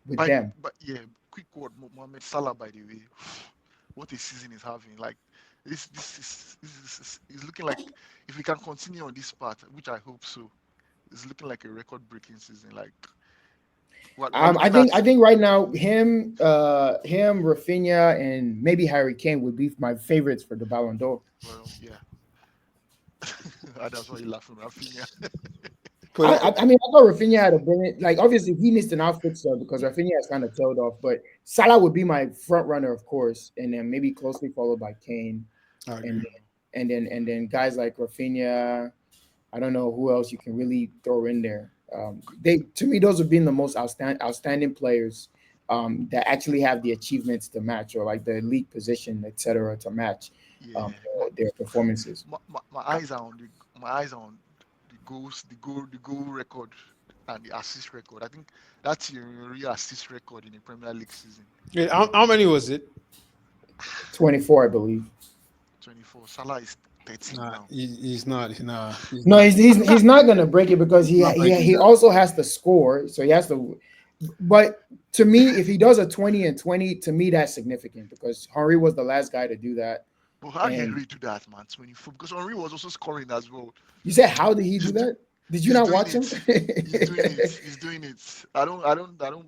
with them. But yeah, quick word, Mohamed Salah. By the way, what a season is having. Like this is looking like if we can continue on this path, which I hope so, it's looking like a record-breaking season. Like we're I looking at think I think right now him, Rafinha, and maybe Harry Kane would be my favorites for the Ballon d'Or. well, yeah. That's why you laughing, Rafinha. But I mean, I thought Rafinha had a brilliant, like obviously he missed an outfit so because Rafinha has kind of tailed off, but Salah would be my front runner, of course, and then maybe closely followed by Kane, I and agree. then guys like Rafinha. I don't know who else you can really throw in there. They to me those have been the most outstanding players that actually have the achievements to match or like the league position, etc., to match um, Yeah, their performances. my eyes are on my eyes are on the goal record and the assist record. I think that's your real assist record in a Premier League season. Wait, how many was it? 24, I believe. 24. Salah is 13 Nah, now. he's not. He's No, not. he's not gonna break it because He's not breaking he that. also has to score, so he has to. But to me, if he does a 20 and 20, to me that's significant because Henry was the last guy to do that. But how And Henry do that, man? 24 because Henry was also scoring as well. you said, how did he do He's do, that? Did you he's not doing watch it. him? He's doing it. He's doing it. I don't.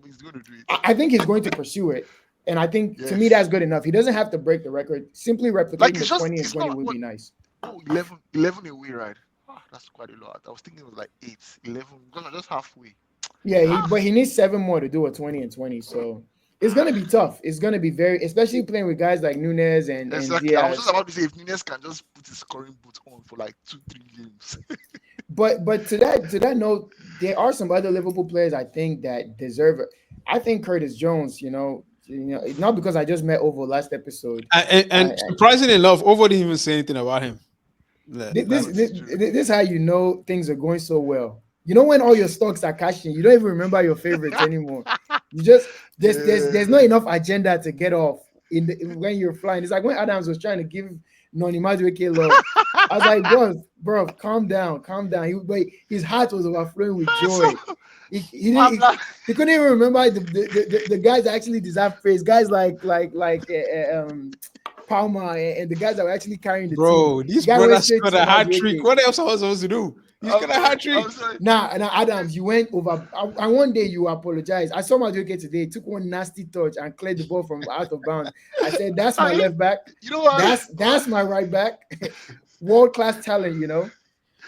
He's going to do it. I think he's going to pursue it. And I think to me Yes. that's good enough. He doesn't have to break the record. Simply Like replicating the it's just 20 and it's 20 not would what be nice. 11 away, right? That's quite a lot. I was thinking it was like 8, 11 because I'm just halfway. Yeah, Ah, but he needs 7 more to do a 20 and 20. So it's gonna be tough. It's gonna be very, especially playing with guys like Nunez and exactly. I was just Diaz. about to say if Nunez can just put his scoring boot on for like 2, 3 games. But to that note, there are some other Liverpool players I think that deserve it. I think Curtis Jones, not because I just met over last episode. And surprisingly enough, Ovo didn't even say anything about him. This, True, this true. this is how you know things are going so well. You know when all your stocks are cashing, you don't even remember your favorites anymore. You just there's not Yeah. enough agenda to get off when you're flying. It's like when Adams was trying to give Noni Madueke love. I was like, bro, calm down, calm down. But his heart was overflowing with So joy. He didn't I'm not. he couldn't even remember the guys that actually deserve praise. Guys like Palmer and the guys that were actually carrying the team. Bro, The this guy went brother straight scored to a hat trick. Madueke. What else I was supposed to do? He I'm scored a sorry. hat I'm trick. sorry. Now, Adams, you went over. And one day you apologize. I saw Madueke today. Took one nasty touch and cleared the ball from out of bounds. I said, "That's my I, left back. you know what? That's my right back. World class talent.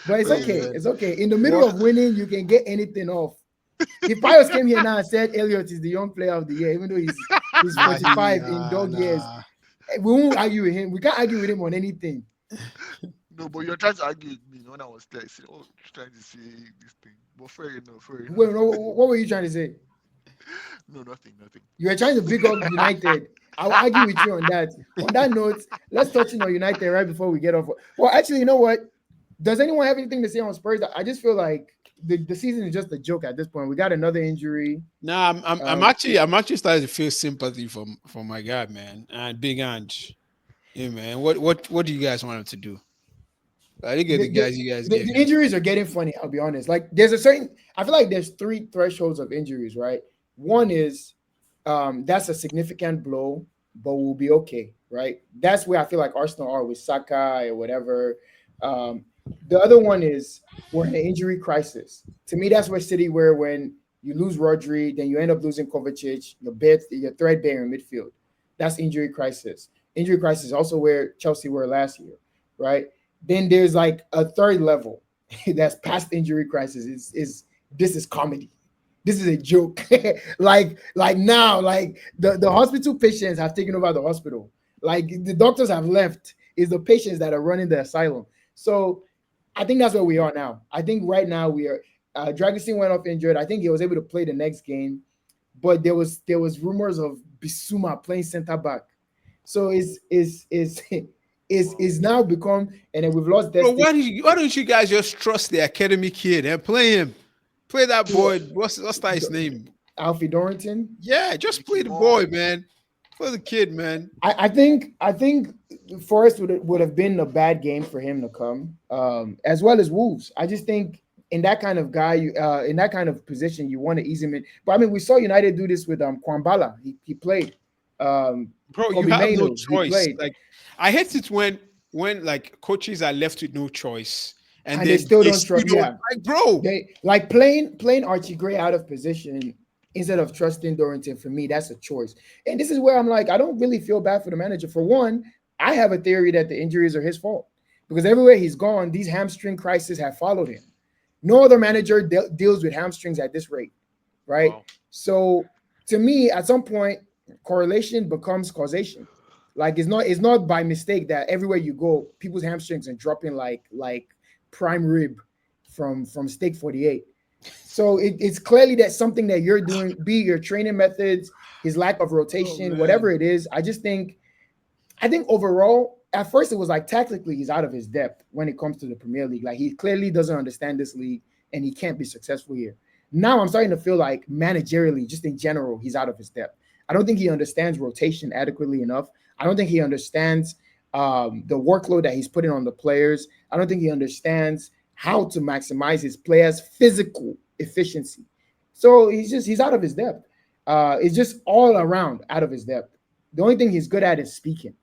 But it's Wait, okay. Man. It's okay. In the middle What? of winning, you can get anything off. If Pius came here now and said Elliot is the young player of the year, even though he's Nah, 45 in dog years, nah. we won't argue with him. We can't argue with him on anything. no, but you're trying to argue with me when I was there. I said, oh, trying to say this thing. But fair enough, fair Wait, enough. no, what were you trying to say? No, nothing, nothing. You were trying to big up United. I'll argue with you on that. On that note, let's touch on United right before we get off. Well, actually, you know what? Does anyone have anything to say on Spurs? I just feel like the season is just a joke at this point. We got another injury. Nah, I'm actually starting to feel sympathy for my guy, man, and Big Ange. Yeah, man. What do you guys want him to do? I think The, the the, guys you guys the, gave the him. injuries are getting funny. I'll be honest. Like, I feel like there's 3 thresholds of injuries, right? One is that's a significant blow, but we'll be okay, right? That's where I feel like Arsenal are with Saka or whatever. The other one is we're in an injury crisis. To me, that's where City were when you lose Rodri, then you end up losing Kovacic, your threadbare in midfield. That's injury crisis. Injury crisis is also where Chelsea were last year, right? Then there's like a third level that's past injury crisis. Is this is comedy? This is a joke. like now, like the hospital patients have taken over the hospital. Like the doctors have left. Is the patients that are running the asylum. So I think that's where we are now. I think right now we are. Dragosin went off injured. I think he was able to play the next game, but there was rumors of Bissouma playing center back. So is now become, and then we've lost Bro, Destiny. why don't you guys just trust the academy kid and play him? Play that boy. What's that his name? Alfie Dorrington. Yeah, just play Ricky the Ball. boy, man. Play the kid, man. I think Forest would have been a bad game for him to come, as well as Wolves. I just think in that kind of guy, in that kind of position, you want to ease him in. But I mean, we saw United do this with Kwambala. He played. Bro, you Kobe have no Mainoo, he choice. played, Like, I hate it when like coaches are left with no choice and and they then still they don't still trust. don't Yeah, like, bro. they like playing Archie Gray out of position instead of trusting Dorrington. For me, that's a choice. And this is where I'm like, I don't really feel bad for the manager. For one, I have a theory that the injuries are his fault because everywhere he's gone, these hamstring crises have followed him. No other manager deals with hamstrings at this rate, right? Wow. So to me, at some point, correlation becomes causation. Like it's not by mistake that everywhere you go, people's hamstrings are dropping like prime rib from Steak 48. So it's clearly that something that you're doing, be your training methods, his lack of Oh rotation, whatever man. it is. I think overall, at first it was like tactically he's out of his depth when it comes to the Premier League. Like he clearly doesn't understand this league and he can't be successful here. Now I'm starting to feel like managerially, just in general, he's out of his depth. I don't think he understands rotation adequately enough. I don't think he understands the workload that he's putting on the players. I don't think he understands how to maximize his players' physical efficiency. So he's out of his depth. It's just all around out of his depth. The only thing he's good at is speaking.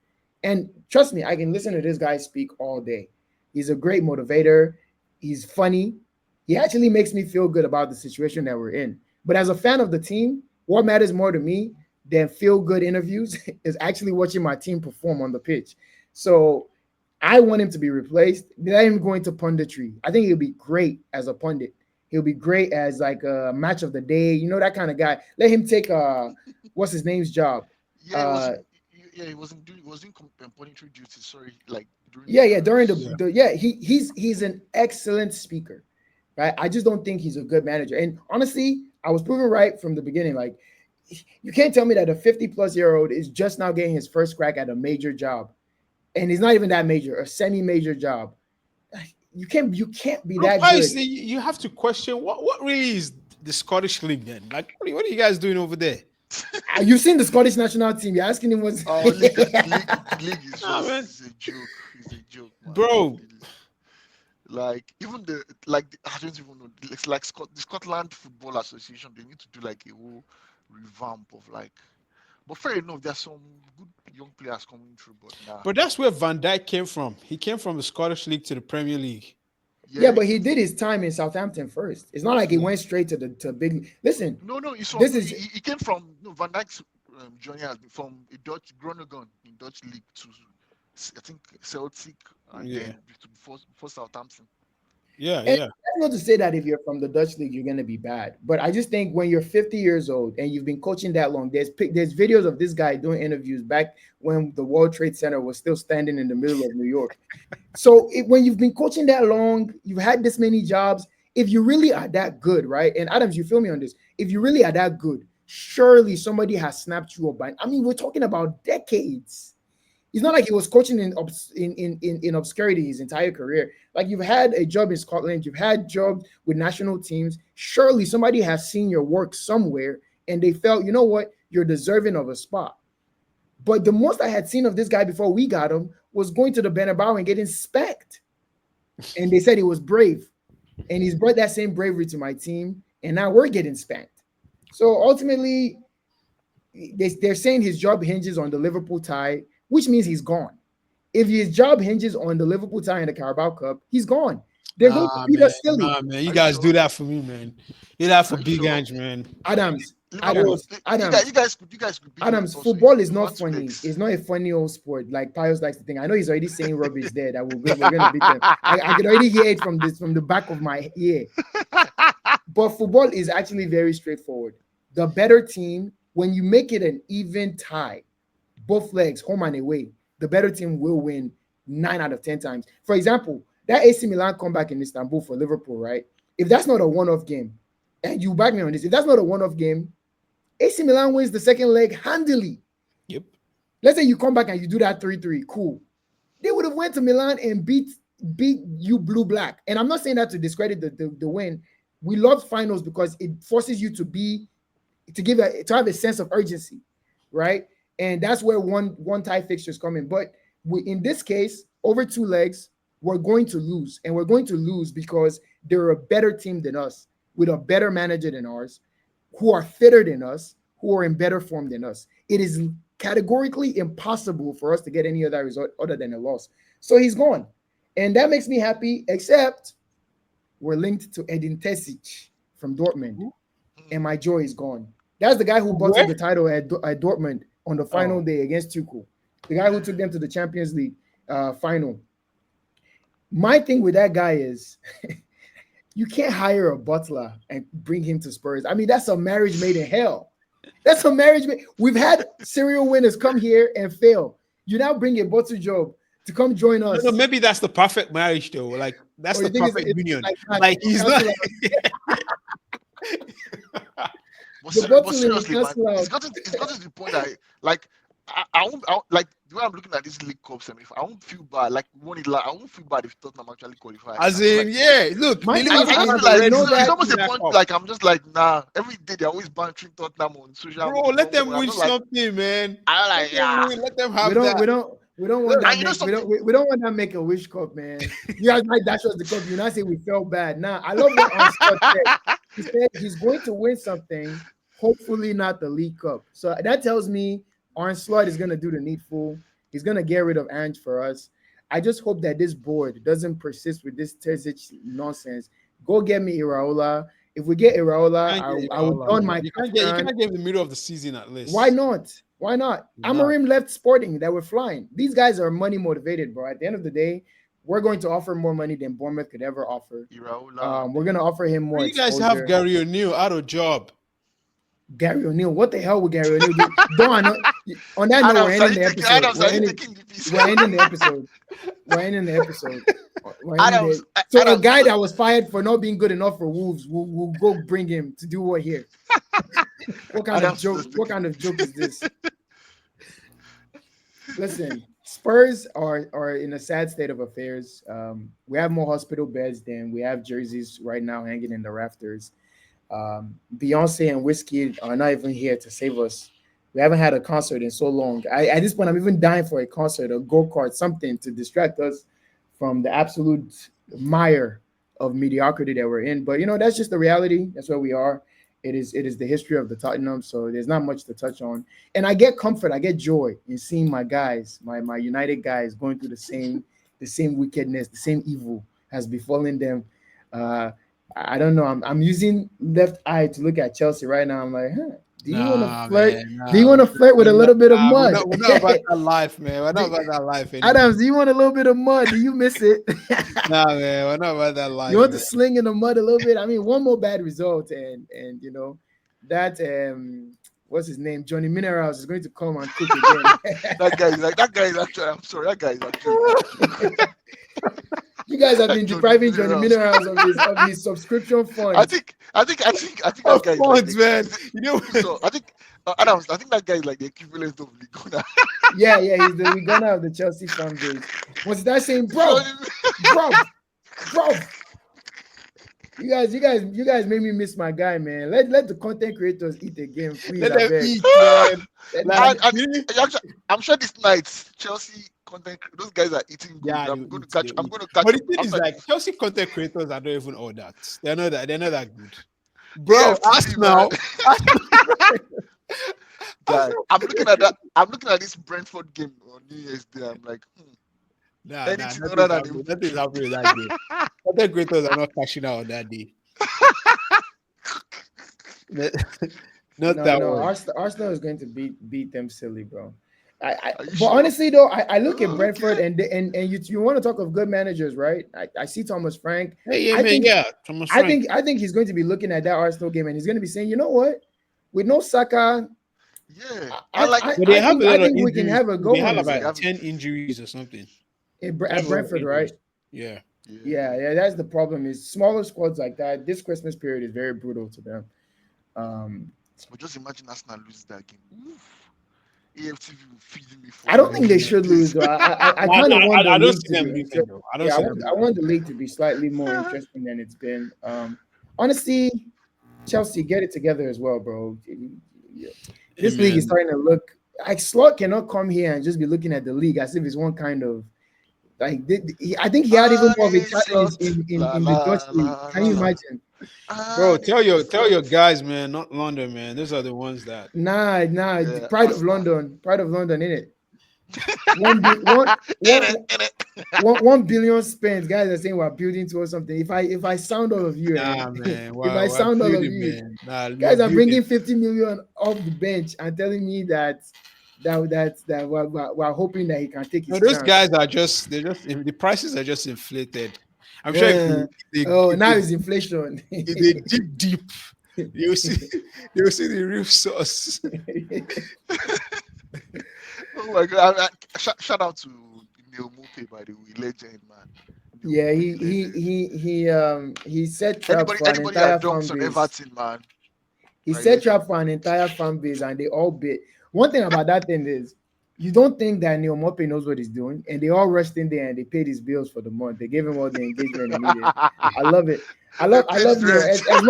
And trust me, I can listen to this guy speak all day. He's a great motivator. He's funny. He actually makes me feel good about the situation that we're in. But as a fan of the team, what matters more to me than feel good interviews is actually watching my team perform on the pitch. So I want him to be replaced. Let him go into punditry. I think he'll be great as a pundit. He'll be great as like a match of the day, that kind of guy. Let him take what's his name's job. Yeah, it Uh, wasn't. Yeah, he wasn't monetary duty. Sorry, like during Yeah, yeah. During the, Yeah. the yeah, he's an excellent speaker, right? I just don't think he's a good manager. And honestly, I was proven right from the beginning. Like, you can't tell me that a 50-plus-year-old is just now getting his first crack at a major job, and he's not even that major, a semi-major job. You can't be Bro, that why good. is you have to question what really is the Scottish league then? Like, what are you guys doing over there? You've seen the Scottish national team. You're asking him what's. our league. The league is Nah, man. just is a joke. It's a joke, man. Bro, Like even I don't even know. It's like the Scotland Football Association. They need to do like a whole revamp of like. But fair enough, there's some good young players coming through. But nah, but that's where Van Dijk came from. He came from the Scottish league to the Premier League. Yeah, yeah, but he did his time in Southampton first. It's not like he went straight to big. Listen, no, it's from this is he came from Van Dijk's journey has been from a Dutch Groningen in Dutch league to I think Celtic and Yeah, then before Southampton. yeah, And yeah. that's not to say that if you're from the Dutch league, you're going to be bad. But I just think when you're 50 years old and you've been coaching that long, there's videos of this guy doing interviews back when the World Trade Center was still standing in the middle of New York. So when you've been coaching that long, you've had this many jobs. If you really are that good, right? And Adams, you feel me on this. If you really are that good, surely somebody has snapped you up by. I mean, we're talking about decades. It's not like he was coaching in obscurity his entire career. Like you've had a job in Scotland, you've had jobs with national teams. Surely somebody has seen your work somewhere and they felt, you know what, you're deserving of a spot. But the most I had seen of this guy before we got him was going to the Bernabeu and getting spanked. And they said he was brave. And he's brought that same bravery to my team. And now we're getting spanked. So ultimately, they're saying his job hinges on the Liverpool tie, which means he's gone. If his job hinges on the Liverpool tie and the Carabao Cup, he's gone. They're going to beat us silly. Nah, man. You Are you guys do sure? that for me, man. Do that for Are you Big sure? Ange, man. Adams, Liverpool, Adams, Adams, you guys could beat us Adams. also Football is in not over two funny. legs. It's not a funny old sport like Pius likes to think. I know he's already saying rubbish there that we're gonna beat them. I can already hear it from the back of my ear. But football is actually very straightforward. The better team, when you make it an even tie, both legs, home and away, the better team will win 9 out of 10 times. For example, that AC Milan comeback in Istanbul for Liverpool, right? If that's not a one-off game, and you back me on this, if that's not a one-off game, AC Milan wins the second leg handily. Yep. Let's say you come back and you do that 3-3, cool. They would have went to Milan and beat you blue black. And I'm not saying that to discredit the win. We love finals because it forces you to have a sense of urgency, right? And that's where one tie fixtures come in. But in this case, over 2 legs, we're going to lose, and we're going to lose because they're a better team than us, with a better manager than ours, who are fitter than us, who are in better form than us. It is categorically impossible for us to get any other result other than a loss. So he's gone, and that makes me happy. Except we're linked to Edin Terzic from Dortmund, and my joy is gone. That's the guy who bottled the title at Dortmund on the final day against Tuchel, the guy who took them to the Champions League final. My thing with that guy is you can't hire a butler and bring him to Spurs. I mean, that's a marriage made in hell. That's a marriage made. We've had serial winners come here and fail. You now bring a bottle job to come join us. No, maybe that's the perfect marriage, though. Like that's the perfect union. Like he's not. But The seriously, man, bottle it's gotten to the point that like I won't like the way I'm looking at this League Cup semi. I won't feel bad. Like we won it. Like I won't feel bad if Tottenham actually qualify. As I feel in, like, yeah. Look, My the thing is, Liverpool I fans feel are like ready know to that it's get almost to a that point. cup. Like I'm just like nah. Every day they're always bantering Tottenham on social Bro, media. let them I'm win not like something, man. I'm Let like them yeah. win. Let them we have don't that. we don't want that And you know make something. we don't want that make a wish cup, man. You guys might dash us the cup. You not say we felt bad. Nah, I love what Onslaught said. He said he's going to win something, hopefully not the League Cup. So that tells me Onslaught is gonna do the needful. He's gonna get rid of Ange for us. I just hope that this board doesn't persist with this Terzic nonsense. Go get me Iraola. If we get Iraola, Can't get I would Iraola, don man. my You kaftan. can't get in the middle of the season at Why least. not? Why not? Nah. Amarim left Sporting that were flying. These guys are money motivated, bro. At the end of the day, we're going to offer more money than Bournemouth could ever offer. Iraola. We're going to offer him more You guys have exposure. Gary O'Neill out of job. Gary O'Neill, what the hell would Gary O'Neill do? Don, on that note, we're ending the episode. We're ending the episode. We're ending the episode. We're ending the, so a guy that was fired for not being good enough for Wolves, we'll go bring him to do what here? What kind of joke? What kind of joke is this? Listen, Spurs are in a sad state of affairs. We have more hospital beds than we have jerseys right now hanging in the rafters. Beyonce and Whiskey are not even here to save us. We haven't had a concert in so long. At this point, I'm even dying for a concert, a go-kart, something to distract us from the absolute mire of mediocrity that we're in. But that's just the reality. That's where we are. It is the history of the Tottenham, so there's not much to touch on. And I get comfort, I get joy in seeing my guys, my United guys, going through the same wickedness, the same evil has befallen them. I don't know. I'm using left eye to look at Chelsea right now. I'm like, do you want to flirt? Do you want to flirt with a little bit of mud? We're not about that life, man. We're not about that life anymore. Adams, do you want a little bit of mud? Do you miss it? Nah, man. We're not about that life. You want man. to sling in the mud a little bit? I mean, one more bad result, and that what's his name? Johnny Minerals is going to come and cook again. that guy is actually. I'm sorry, that guy is actually. You guys have been depriving Johnny Minerals of his subscription funds. I think that guy is Funds, man. So I think Adams. I think that guy is like the equivalent of Ligona. Yeah, he's the Ligona of the Chelsea fan base. Was that saying, bro? You guys made me miss my guy, man. Let the content creators eat again, please. Let them eat, man. I'm sure this night Chelsea content those guys are eating good. Yeah, I'm going to catch. But the thing is, like Chelsea content creators are not even all that. They're not that good. Bro, Arsenal. I'm looking at that. I'm looking at this Brentford game on New Year's Day. I'm like, Nah, Anything other nothing's than happening. Nothing's happening in that game. Other creators are not cashing out on that day. Not not No, that no, one. Arsenal is going to beat them silly, bro. Are you But sure? honestly though, I look at Brentford Okay. and you want to talk of good managers, right? I see Thomas Frank. Hey, yeah, I man, think yeah. Thomas Frank. I think he's going to be looking at that Arsenal game and he's going to be saying, you know what, with no Saka, Yeah. And like But they have a I lot of think we can injuries have a too. They go on have his they about head have 10 injuries or something. They have at a lot of Brentford, right? injuries. Yeah. yeah. Yeah, that's the problem. Is smaller squads like that. This Christmas period is very brutal to them. Um, But just imagine Arsenal loses that game. Oof. AFTV will feed me I for don't think they 2 should lose days. though. I Nah, kind of nah, want the I don't league see to be them losing interesting. though. I don't Yeah, see them I losing. want the league to be slightly more interesting than it's been. Honestly, Chelsea get it together as well, bro. Yeah. Hey, This league is man. starting to look like Slot cannot come here and just be looking at the league as if it's one kind of like. I think he had even more of a I challenge slot. La in the Dutch la league. la Can la you la. imagine? Bro, I tell your slot. guys, man, not London, man. Those are the ones that Nah. Yeah, Arsenal. Pride of London, in it. One, bi- one, In one, it, in it. 1 billion spent. Guys are saying we're building towards something. If I sound all of you, nah, man. if I We're sound all of building, you, man. Nah, we're guys are building. bringing 50 million off the bench and telling me that we're hoping that he can take No, his those chance. guys are just the prices are just inflated. I'm sure Uh, oh, if now they, it's inflation. if they deep, you'll see you'll see the real source. Oh my god! Shout out to Neil Mupe, by the way, legend man. Neil Yeah, Mupe, legend. he set traps for an Anybody that entire fan dunks on base. Everton, man, He are a set legend. trap for an entire fan base and they all bit. One thing about that thing is you don't think that Neil Mope knows what he's doing, and they all rushed in there and they paid his bills for the month. They gave him all the engagement he needed. I love it. They I paid love his Neil rent. as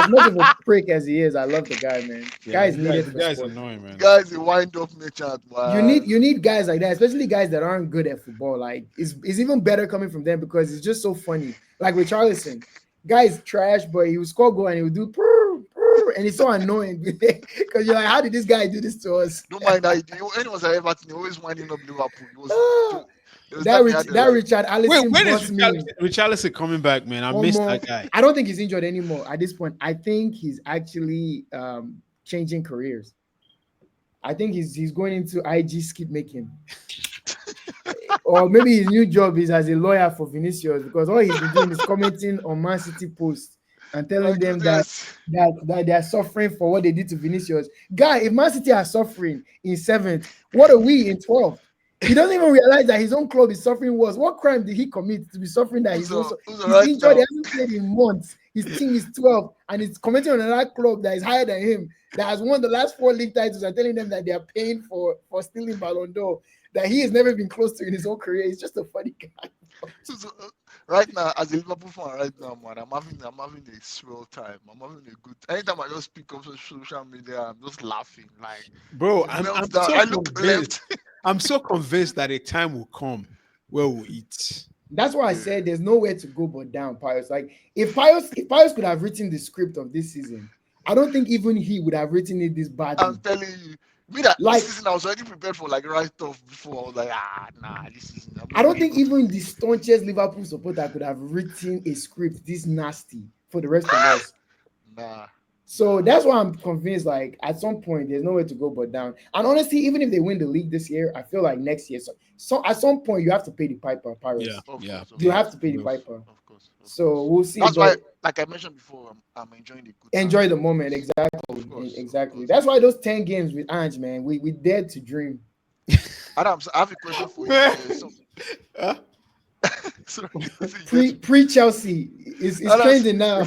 much of a prick as he is. I love the guy, man. Guy Yeah, is needed the for guy is sport. annoying, The man. guy is a wind up merchant, man. You need guys like that, especially guys that aren't good at football. Like it's even better coming from them because it's just so funny. Like with Charlison, guy's trash, but he would score goal and he would do purr, purr, and it's so annoying because you're like, how did this guy do this to us? Don't mind that. When he was at Everton, he always winding up Liverpool. He was Ah, there was time he had that like Richard Wait, Allison when is boss me Richarlison coming back, man? I one missed more. that guy. I don't think he's injured anymore at this point. I think he's actually changing careers. I think he's going into IG skip making. Or maybe his new job is as a lawyer for Vinicius because all he's been doing is commenting on Man City posts and telling like them this. that they are suffering for what they did to Vinicius. Guy, if Man City are suffering in seventh, what are we in 12th? He doesn't even realize that his own club is suffering worse. What crime did he commit to be suffering that Who's he's right injured? He now? hasn't played in months. His team is 12 and he's commenting on another club that is higher than him, that has won the last 4 league titles and telling them that they are paying for stealing Ballon d'Or that he has never been close to in his whole career. He's just a funny guy. Right now, as a Liverpool fan, right now, man, I'm having a swell time. I'm having a good. Anytime I just pick up social media, I'm just laughing. Like Bro, the I'm meltdown. so I look convinced. left. I'm so convinced that a time will come where we'll eat. That's why I Yeah. said there's nowhere to go but down, Pius. Like if Pius could have written the script of this season, I don't think even he would have written it this I'm badly. telling you, me that this Like season I was already prepared for like right off before. I was like, nah, this season I'm I not don't really think going to. even the staunchest Liverpool supporter could have written a script this nasty for the rest of us. Nah, So nah. that's why I'm convinced, like, at some point, there's nowhere to go but down. And honestly, even if they win the league this year, I feel like next year, so at some point, you have to pay the piper, Yeah, Paris. Of yeah, course, of You yeah. have course, to of pay the Will. course, piper. of course, of So course. we'll see. That's why, But like I mentioned before, I'm enjoying the good enjoy times. the Of moment. course, Exactly. of course, of Exactly. course. That's why those 10 games with Ange, man, we dared to dream. Adams, I have a question for you. Man, So, huh? so you get to Pre Chelsea is Adams. trending now.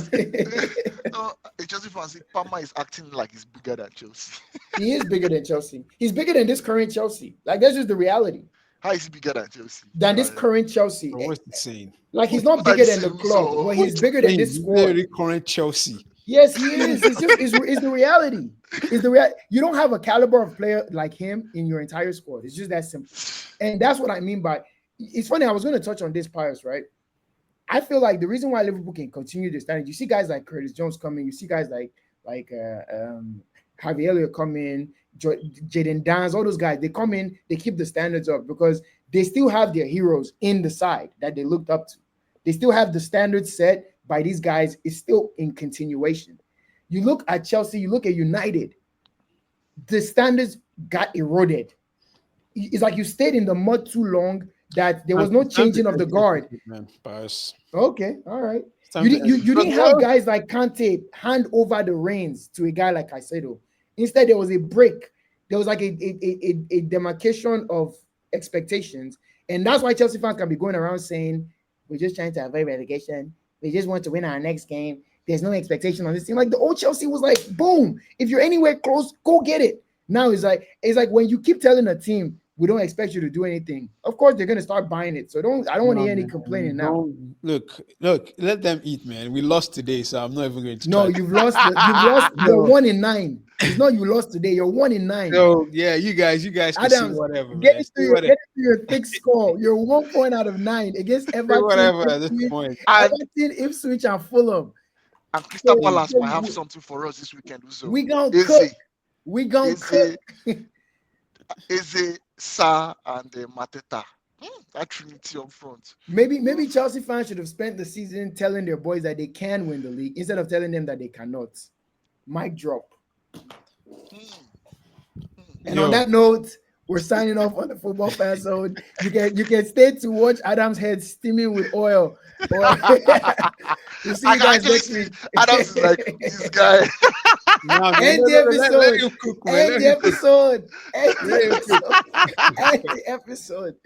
No, a Chelsea fan say Palmer is acting like he's bigger than Chelsea. He is bigger than Chelsea. He's bigger than this current Chelsea. Like that's just the reality. How is he bigger than Chelsea? Than this current Chelsea. Bro, what's he saying? Like he's not What are you bigger than the saying, club, so? but What's he's bigger he than saying? this He's squad. very current Chelsea. Yes, he is. It's the reality. You don't have a caliber of player like him in your entire squad. It's just that simple. And that's what I mean by it's funny. I was going to touch on this, Pius, right? I feel like the reason why Liverpool can continue this standard, you see guys like Curtis Jones coming, you see guys like Harvey Elliott come in, Jaden Dance, all those guys, they come in, they keep the standards up because they still have their heroes in the side that they looked up to. They still have the standards set by these guys. It's still in continuation. You look at Chelsea, you look at United, the standards got eroded. It's like you stayed in the mud too long that there was no It's time to changing of the guard. execute, man. Bias. Okay, all right. It's time You to didn't you, you execute. didn't have guys like Kante hand over the reins to a guy like Caicedo. Instead, there was a break. There was like a demarcation of expectations, and that's why Chelsea fans can be going around saying we're just trying to avoid relegation. We just want to win our next game. There's no expectation on this team. Like the old Chelsea was like, boom. If you're anywhere close, go get it. Now it's like when you keep telling a team we don't expect you to do anything. Of course, they're gonna start buying it. So I don't want to No, hear any man, complaining now. look, let them eat, man. We lost today, so I'm not even going to No, try. you've lost. You're No. 1-9. It's not you lost today. You're 1-9. So yeah, you guys can say Adams, whatever, get man. into Say your whatever. thick score. You're 1 point out of 9 against Say Everton, whatever at this point. And Ipswich, and Fulham. Crystal So, Palace so might have we, something for us this weekend. So we gonna cook. Eze, We gonna cook. Eze, Eze, Sa, and Mateta. That trinity up front. Maybe Chelsea fans should have spent the season telling their boys that they can win the league instead of telling them that they cannot. Mic drop. And on that note, we're signing off on the Football Fan Zone. You can stay to watch Adam's head steaming with oil. We'll see I you can guys actually next see week. Adams is like this guy. Nah, man, End no, the no, no, let episode. him cook, man. End the episode. End the Let him cook. episode. End the episode.